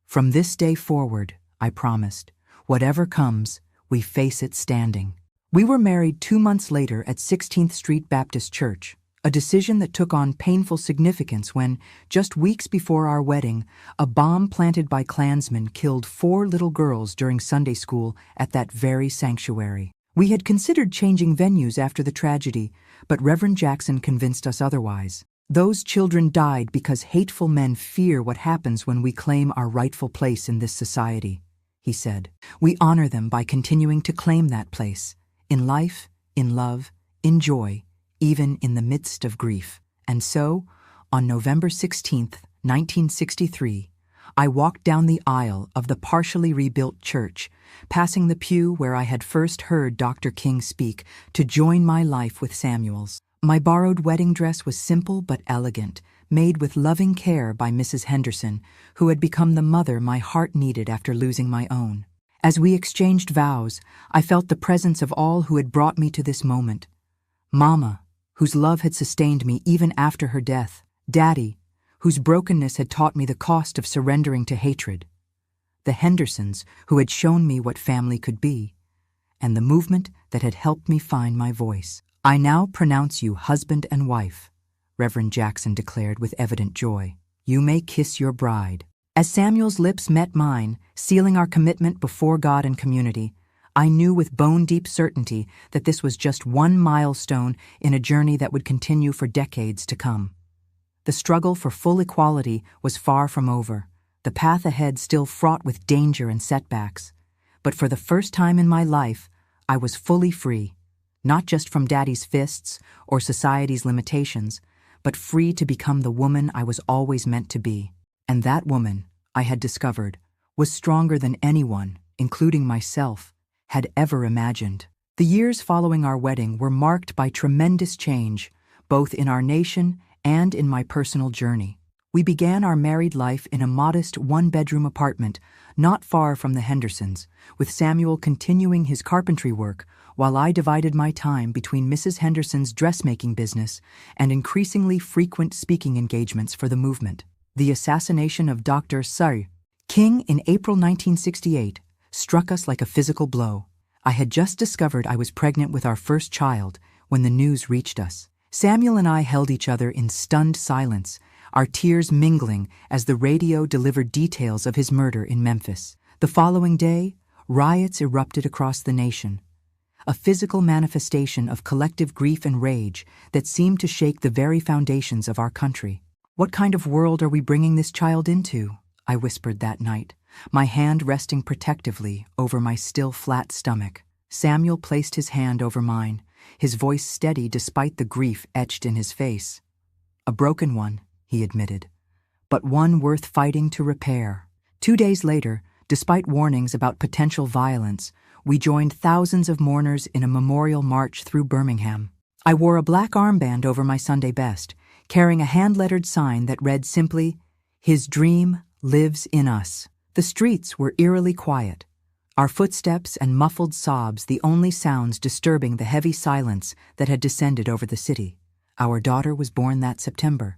"From this day forward," I promised, "whatever comes, we face it standing." We were married 2 months later at 16th Street Baptist Church, a decision that took on painful significance when, just weeks before our wedding, a bomb planted by Klansmen killed 4 little girls during Sunday school at that very sanctuary. We had considered changing venues after the tragedy, but Reverend Jackson convinced us otherwise. "Those children died because hateful men fear what happens when we claim our rightful place in this society," he said. "We honor them by continuing to claim that place. In life, in love, in joy, even in the midst of grief." And so, on November 16th, 1963, I walked down the aisle of the partially rebuilt church, passing the pew where I had first heard Dr. King speak, to join my life with Samuel's. My borrowed wedding dress was simple but elegant, made with loving care by Mrs. Henderson, who had become the mother my heart needed after losing my own. As we exchanged vows, I felt the presence of all who had brought me to this moment. Mama, whose love had sustained me even after her death. Daddy, whose brokenness had taught me the cost of surrendering to hatred. The Hendersons, who had shown me what family could be. And the movement that had helped me find my voice. "I now pronounce you husband and wife," Reverend Jackson declared with evident joy. "You may kiss your bride." As Samuel's lips met mine, sealing our commitment before God and community, I knew with bone-deep certainty that this was just one milestone in a journey that would continue for decades to come. The struggle for full equality was far from over, the path ahead still fraught with danger and setbacks. But for the first time in my life, I was fully free, not just from Daddy's fists or society's limitations, but free to become the woman I was always meant to be. And that woman, I had discovered, was stronger than anyone, including myself, had ever imagined. The years following our wedding were marked by tremendous change, both in our nation and in my personal journey. We began our married life in a modest 1-bedroom apartment not far from the Hendersons, with Samuel continuing his carpentry work while I divided my time between Mrs. Henderson's dressmaking business and increasingly frequent speaking engagements for the movement. The assassination of Dr. King in April 1968 struck us like a physical blow. I had just discovered I was pregnant with our first child when the news reached us, Samuel and I held each other in stunned silence, our tears mingling as the radio delivered details of his murder in Memphis. The following day, riots erupted across the nation, a physical manifestation of collective grief and rage that seemed to shake the very foundations of our country. "What kind of world are we bringing this child into?" I whispered that night, my hand resting protectively over my still flat stomach. Samuel placed his hand over mine, his voice steady despite the grief etched in his face. "A broken one," he admitted, "but one worth fighting to repair." 2 days later, despite warnings about potential violence, we joined thousands of mourners in a memorial march through Birmingham. I wore a black armband over my Sunday best, carrying a hand-lettered sign that read simply, "His dream lives in us." The streets were eerily quiet, our footsteps and muffled sobs the only sounds disturbing the heavy silence that had descended over the city. Our daughter was born that September,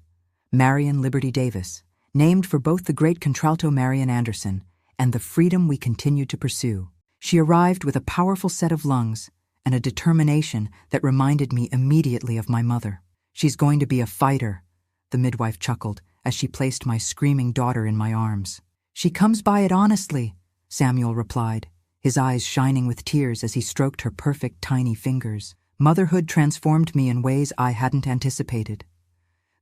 Marion Liberty Davis, named for both the great contralto Marian Anderson and the freedom we continued to pursue. She arrived with a powerful set of lungs and a determination that reminded me immediately of my mother. "She's going to be a fighter," the midwife chuckled as she placed my screaming daughter in my arms. "She comes by it honestly," Samuel replied, his eyes shining with tears as he stroked her perfect tiny fingers. Motherhood transformed me in ways I hadn't anticipated.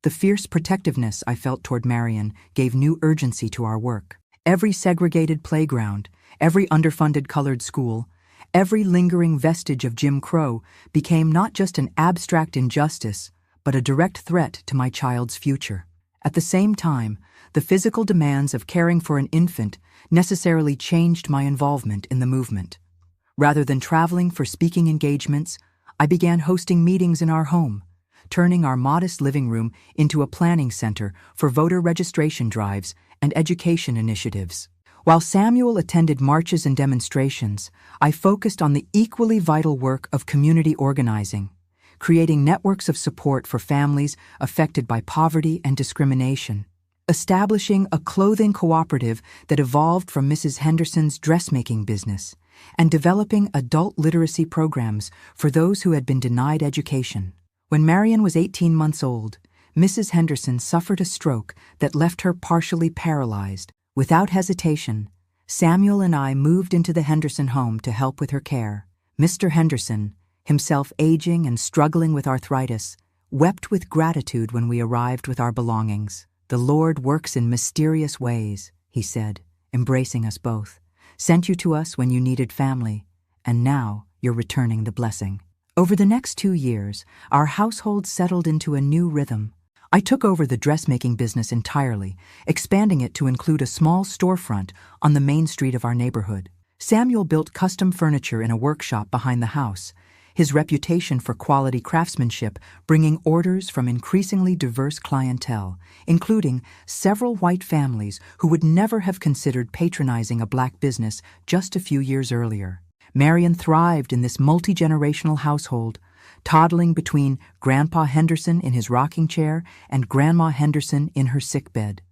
The fierce protectiveness I felt toward Marion gave new urgency to our work. Every segregated playground, every underfunded colored school, every lingering vestige of Jim Crow became not just an abstract injustice, but a direct threat to my child's future. At the same time, the physical demands of caring for an infant necessarily changed my involvement in the movement. Rather than traveling for speaking engagements, I began hosting meetings in our home, turning our modest living room into a planning center for voter registration drives and education initiatives. While Samuel attended marches and demonstrations, I focused on the equally vital work of community organizing, creating networks of support for families affected by poverty and discrimination, establishing a clothing cooperative that evolved from Mrs. Henderson's dressmaking business, and developing adult literacy programs for those who had been denied education. When Marion was 18 months old, Mrs. Henderson suffered a stroke that left her partially paralyzed. Without hesitation, Samuel and I moved into the Henderson home to help with her care. Mr. Henderson, himself aging and struggling with arthritis, wept with gratitude when we arrived with our belongings. "The Lord works in mysterious ways," he said, embracing us both. "Sent you to us when you needed family, and now you're returning the blessing." Over the next 2 years, our household settled into a new rhythm. I took over the dressmaking business entirely, expanding it to include a small storefront on the main street of our neighborhood. Samuel built custom furniture in a workshop behind the house, his reputation for quality craftsmanship bringing orders from increasingly diverse clientele, including several white families who would never have considered patronizing a black business just a few years earlier. Marion thrived in this multi-generational household, toddling between Grandpa Henderson in his rocking chair and Grandma Henderson in her sickbed,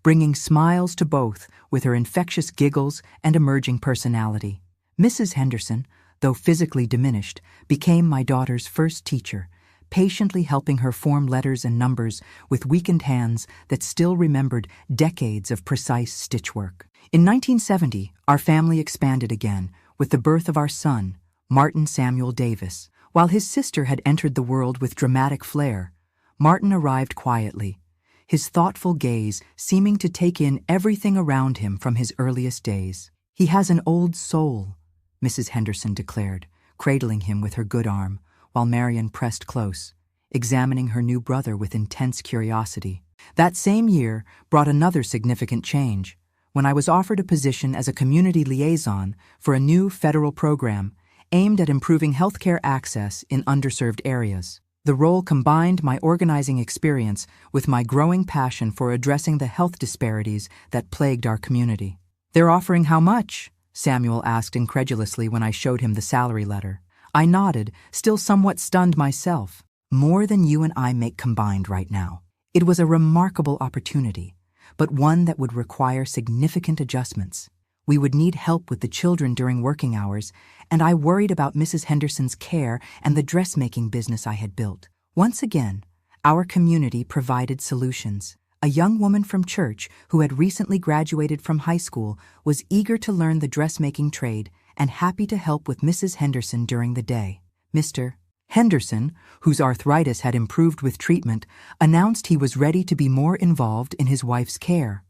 bringing smiles to both with her infectious giggles and emerging personality. Mrs. Henderson, though physically diminished, became my daughter's first teacher, patiently helping her form letters and numbers with weakened hands that still remembered decades of precise stitchwork. In 1970, our family expanded again with the birth of our son, Martin Samuel Davis. While his sister had entered the world with dramatic flair, Martin arrived quietly, his thoughtful gaze seeming to take in everything around him from his earliest days. "He has an old soul," Mrs. Henderson declared, cradling him with her good arm, while Marion pressed close, examining her new brother with intense curiosity. That same year brought another significant change, when I was offered a position as a community liaison for a new federal program aimed at improving healthcare access in underserved areas. The role combined my organizing experience with my growing passion for addressing the health disparities that plagued our community. "They're offering how much?" Samuel asked incredulously when I showed him the salary letter. I nodded, still somewhat stunned myself. "More than you and I make combined right now." It was a remarkable opportunity, but one that would require significant adjustments. We would need help with the children during working hours, and I worried about Mrs. Henderson's care and the dressmaking business I had built. Once again, our community provided solutions. A young woman from church who had recently graduated from high school was eager to learn the dressmaking trade and happy to help with Mrs. Henderson during the day. Mr. Henderson, whose arthritis had improved with treatment, announced he was ready to be more involved in his wife's care.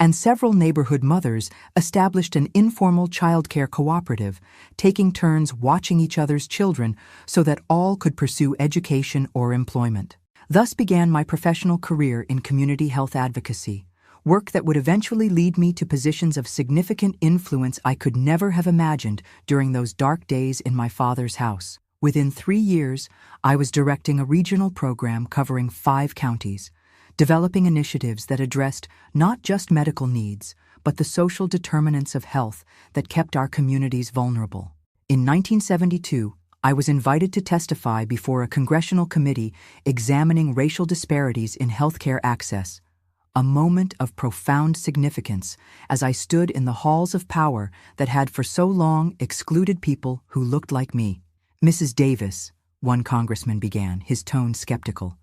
And several neighborhood mothers established an informal childcare cooperative, taking turns watching each other's children so that all could pursue education or employment. Thus began my professional career in community health advocacy, work that would eventually lead me to positions of significant influence I could never have imagined during those dark days in my father's house. Within 3 years, I was directing a regional program covering 5 counties, developing initiatives that addressed not just medical needs, but the social determinants of health that kept our communities vulnerable. In 1972, I was invited to testify before a congressional committee examining racial disparities in healthcare access, a moment of profound significance as I stood in the halls of power that had for so long excluded people who looked like me. Mrs. Davis, one congressman began, his tone skeptical.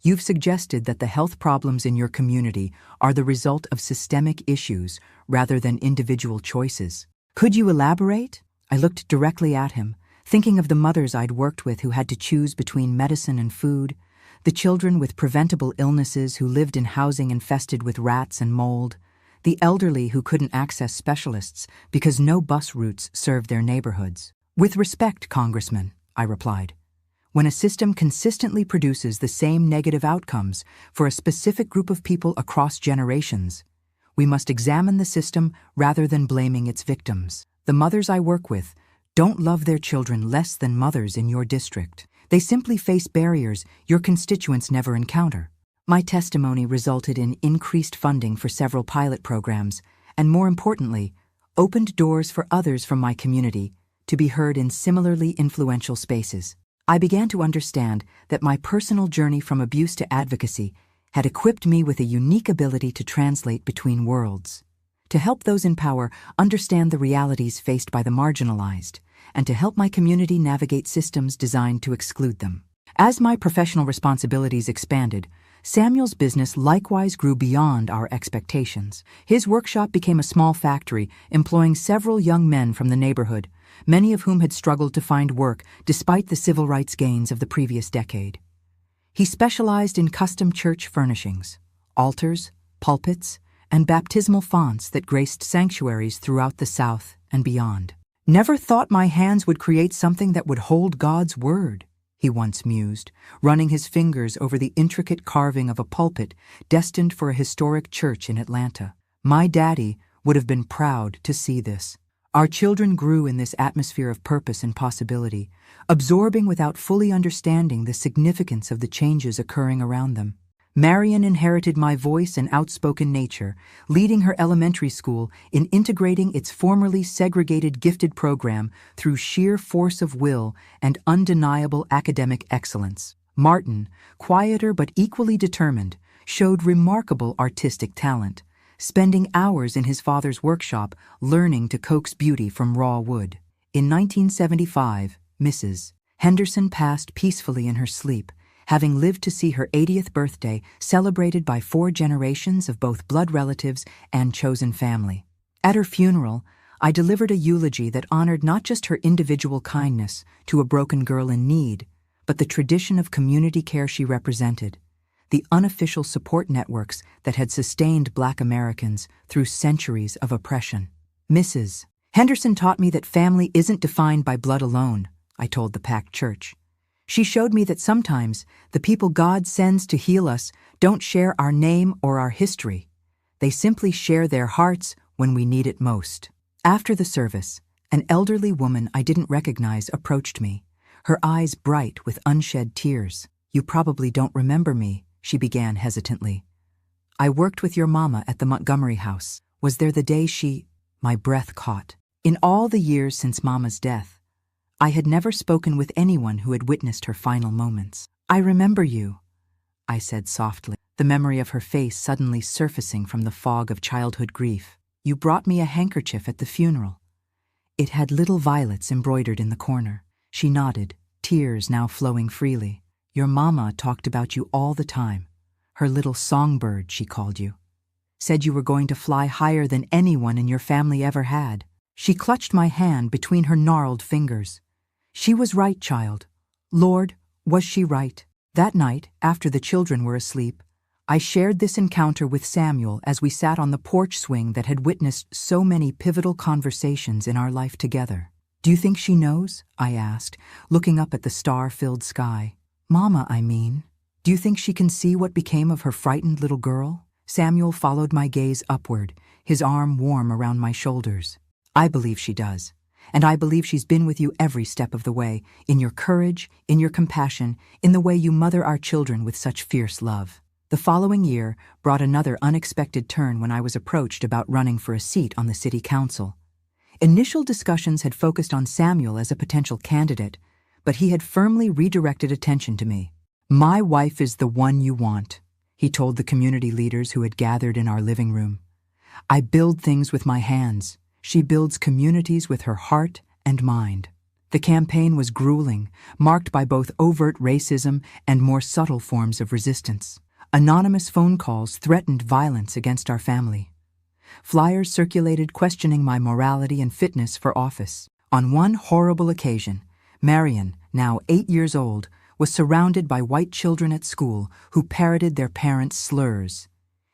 You've suggested that the health problems in your community are the result of systemic issues rather than individual choices. Could you elaborate? I looked directly at him, thinking of the mothers I'd worked with who had to choose between medicine and food, the children with preventable illnesses who lived in housing infested with rats and mold, the elderly who couldn't access specialists because no bus routes served their neighborhoods. With respect, Congressman, I replied, when a system consistently produces the same negative outcomes for a specific group of people across generations, we must examine the system rather than blaming its victims. The mothers I work with don't love their children less than mothers in your district. They simply face barriers your constituents never encounter. My testimony resulted in increased funding for several pilot programs and, more importantly, opened doors for others from my community to be heard in similarly influential spaces. I began to understand that my personal journey from abuse to advocacy had equipped me with a unique ability to translate between worlds, to help those in power understand the realities faced by the marginalized, and to help my community navigate systems designed to exclude them. As my professional responsibilities expanded, Samuel's business likewise grew beyond our expectations. His workshop became a small factory employing several young men from the neighborhood, many of whom had struggled to find work despite the civil rights gains of the previous decade. He specialized in custom church furnishings, altars, pulpits, and baptismal fonts that graced sanctuaries throughout the South and beyond. "Never thought my hands would create something that would hold God's word," he once mused, running his fingers over the intricate carving of a pulpit destined for a historic church in Atlanta. My daddy would have been proud to see this. Our children grew in this atmosphere of purpose and possibility, absorbing without fully understanding the significance of the changes occurring around them. Marion inherited my voice and outspoken nature, leading her elementary school in integrating its formerly segregated gifted program through sheer force of will and undeniable academic excellence. Martin, quieter but equally determined, showed remarkable artistic talent, spending hours in his father's workshop learning to coax beauty from raw wood. In 1975, Mrs. Henderson passed peacefully in her sleep, having lived to see her 80th birthday celebrated by 4 generations of both blood relatives and chosen family. At her funeral, I delivered a eulogy that honored not just her individual kindness to a broken girl in need, but the tradition of community care she represented, the unofficial support networks that had sustained Black Americans through centuries of oppression. Mrs. Henderson taught me that family isn't defined by blood alone, I told the packed church. She showed me that sometimes the people God sends to heal us don't share our name or our history. They simply share their hearts when we need it most. After the service, an elderly woman I didn't recognize approached me, her eyes bright with unshed tears. "You probably don't remember me," she began hesitantly. "I worked with your mama at the Montgomery house. Was there the day she—" My breath caught. In all the years since Mama's death, I had never spoken with anyone who had witnessed her final moments. "I remember you," I said softly, the memory of her face suddenly surfacing from the fog of childhood grief. "You brought me a handkerchief at the funeral. It had little violets embroidered in the corner." She nodded, tears now flowing freely. Your mama talked about you all the time. Her little songbird, she called you. Said you were going to fly higher than anyone in your family ever had. She clutched my hand between her gnarled fingers. She was right, child. Lord, was she right? That night, after the children were asleep, I shared this encounter with Samuel as we sat on the porch swing that had witnessed so many pivotal conversations in our life together. Do you think she knows? I asked, looking up at the star-filled sky. Mama, I mean. Do you think she can see what became of her frightened little girl? Samuel followed my gaze upward, his arm warm around my shoulders. I believe she does. And I believe she's been with you every step of the way, in your courage, in your compassion, in the way you mother our children with such fierce love. The following year brought another unexpected turn when I was approached about running for a seat on the city council. Initial discussions had focused on Samuel as a potential candidate, but he had firmly redirected attention to me. My wife is the one you want, he told the community leaders who had gathered in our living room. I build things with my hands. She builds communities with her heart and mind. The campaign was grueling, marked by both overt racism and more subtle forms of resistance. Anonymous phone calls threatened violence against our family. Flyers circulated questioning my morality and fitness for office. On one horrible occasion, Marion, now 8 years old, was surrounded by white children at school who parroted their parents' slurs.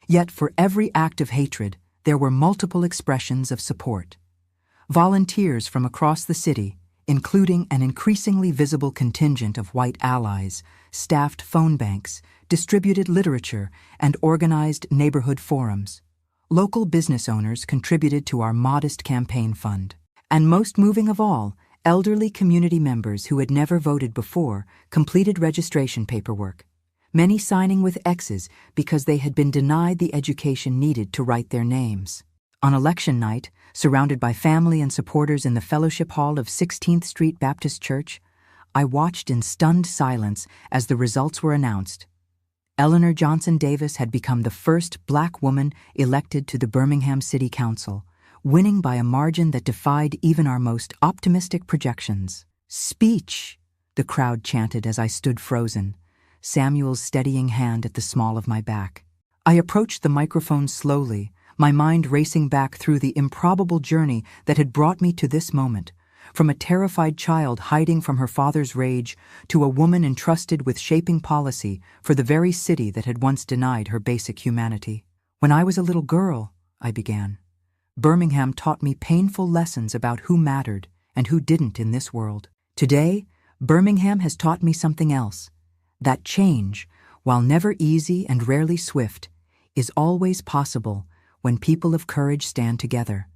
Yet for every act of hatred, there were multiple expressions of support. Volunteers from across the city, including an increasingly visible contingent of white allies, staffed phone banks, distributed literature, and organized neighborhood forums. Local business owners contributed to our modest campaign fund. And most moving of all, elderly community members who had never voted before completed registration paperwork, many signing with X's because they had been denied the education needed to write their names. On election night, surrounded by family and supporters in the fellowship hall of 16th Street Baptist Church, I watched in stunned silence as the results were announced. Eleanor Johnson Davis had become the first Black woman elected to the Birmingham City Council, winning by a margin that defied even our most optimistic projections. "Speech!" the crowd chanted as I stood frozen, Samuel's steadying hand at the small of my back. I approached the microphone slowly, my mind racing back through the improbable journey that had brought me to this moment, from a terrified child hiding from her father's rage to a woman entrusted with shaping policy for the very city that had once denied her basic humanity. "When I was a little girl," I began, "Birmingham taught me painful lessons about who mattered and who didn't in this world. Today, Birmingham has taught me something else. That change, while never easy and rarely swift, is always possible when people of courage stand together."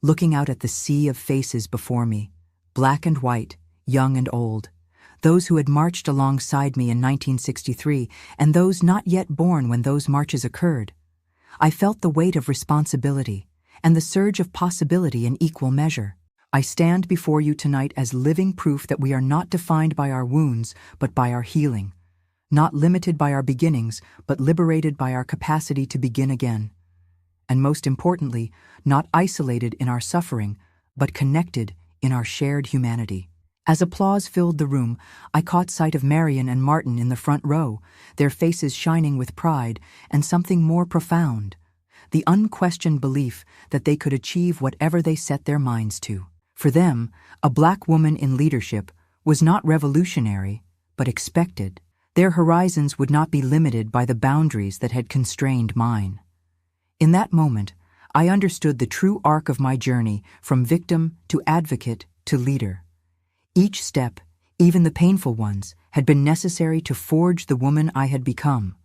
Looking out at the sea of faces before me, black and white, young and old, those who had marched alongside me in 1963 and those not yet born when those marches occurred, I felt the weight of responsibility and the surge of possibility in equal measure. I stand before you tonight as living proof that we are not defined by our wounds, but by our healing, not limited by our beginnings, but liberated by our capacity to begin again. And most importantly, not isolated in our suffering, but connected in our shared humanity. As applause filled the room, I caught sight of Marion and Martin in the front row, their faces shining with pride and something more profound, the unquestioned belief that they could achieve whatever they set their minds to. For them, a Black woman in leadership was not revolutionary, but expected. Their horizons would not be limited by the boundaries that had constrained mine. In that moment, I understood the true arc of my journey from victim to advocate to leader. Each step, even the painful ones, had been necessary to forge the woman I had become.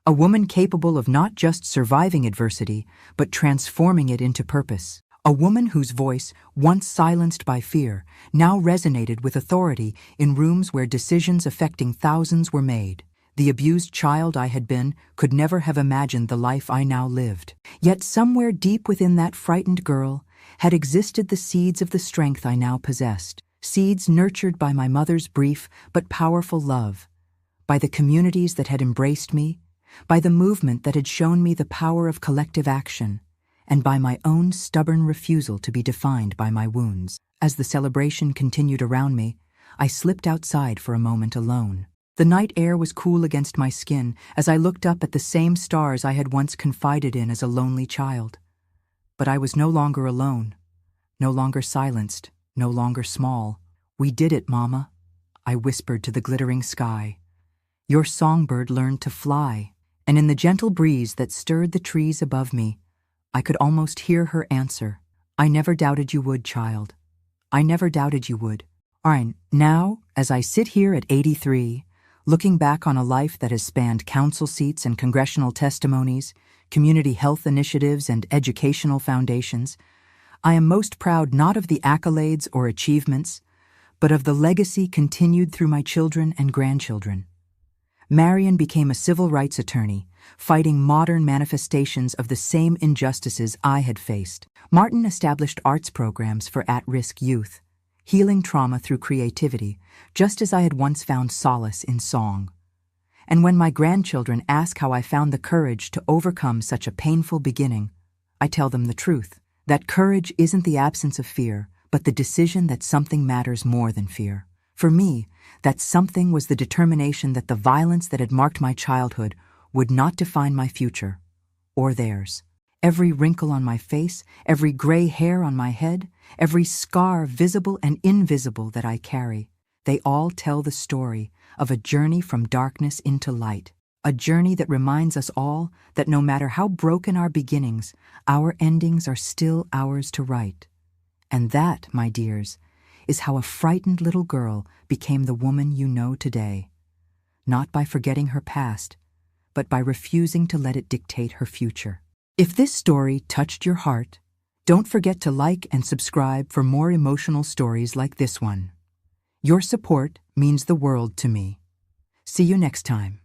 A woman capable of not just surviving adversity, but transforming it into purpose. A woman whose voice, once silenced by fear, now resonated with authority in rooms where decisions affecting thousands were made. The abused child I had been could never have imagined the life I now lived. Yet somewhere deep within that frightened girl had existed the seeds of the strength I now possessed, seeds nurtured by my mother's brief but powerful love, by the communities that had embraced me, by the movement that had shown me the power of collective action, and by my own stubborn refusal to be defined by my wounds. As the celebration continued around me, I slipped outside for a moment alone. The night air was cool against my skin as I looked up at the same stars I had once confided in as a lonely child. But I was no longer alone, no longer silenced, no longer small. "We did it, Mama," I whispered to the glittering sky. "Your songbird learned to fly," and in the gentle breeze that stirred the trees above me, I could almost hear her answer. "I never doubted you would, child. I never doubted you would." All right, now, as I sit here at 83, looking back on a life that has spanned council seats and congressional testimonies, community health initiatives and educational foundations, I am most proud not of the accolades or achievements, but of the legacy continued through my children and grandchildren. Marion became a civil rights attorney, fighting modern manifestations of the same injustices I had faced. Martin established arts programs for at-risk youth, healing trauma through creativity, just as I had once found solace in song. And when my grandchildren ask how I found the courage to overcome such a painful beginning, I tell them the truth, that courage isn't the absence of fear, but the decision that something matters more than fear. For me, that something was the determination that the violence that had marked my childhood would not define my future, or theirs. Every wrinkle on my face, every gray hair on my head, every scar visible and invisible that I carry, they all tell the story of a journey from darkness into light, a journey that reminds us all that no matter how broken our beginnings, our endings are still ours to write. And that, my dears, is how a frightened little girl became the woman you know today. Not by forgetting her past, but by refusing to let it dictate her future. If this story touched your heart, don't forget to like and subscribe for more emotional stories like this one. Your support means the world to me. See you next time.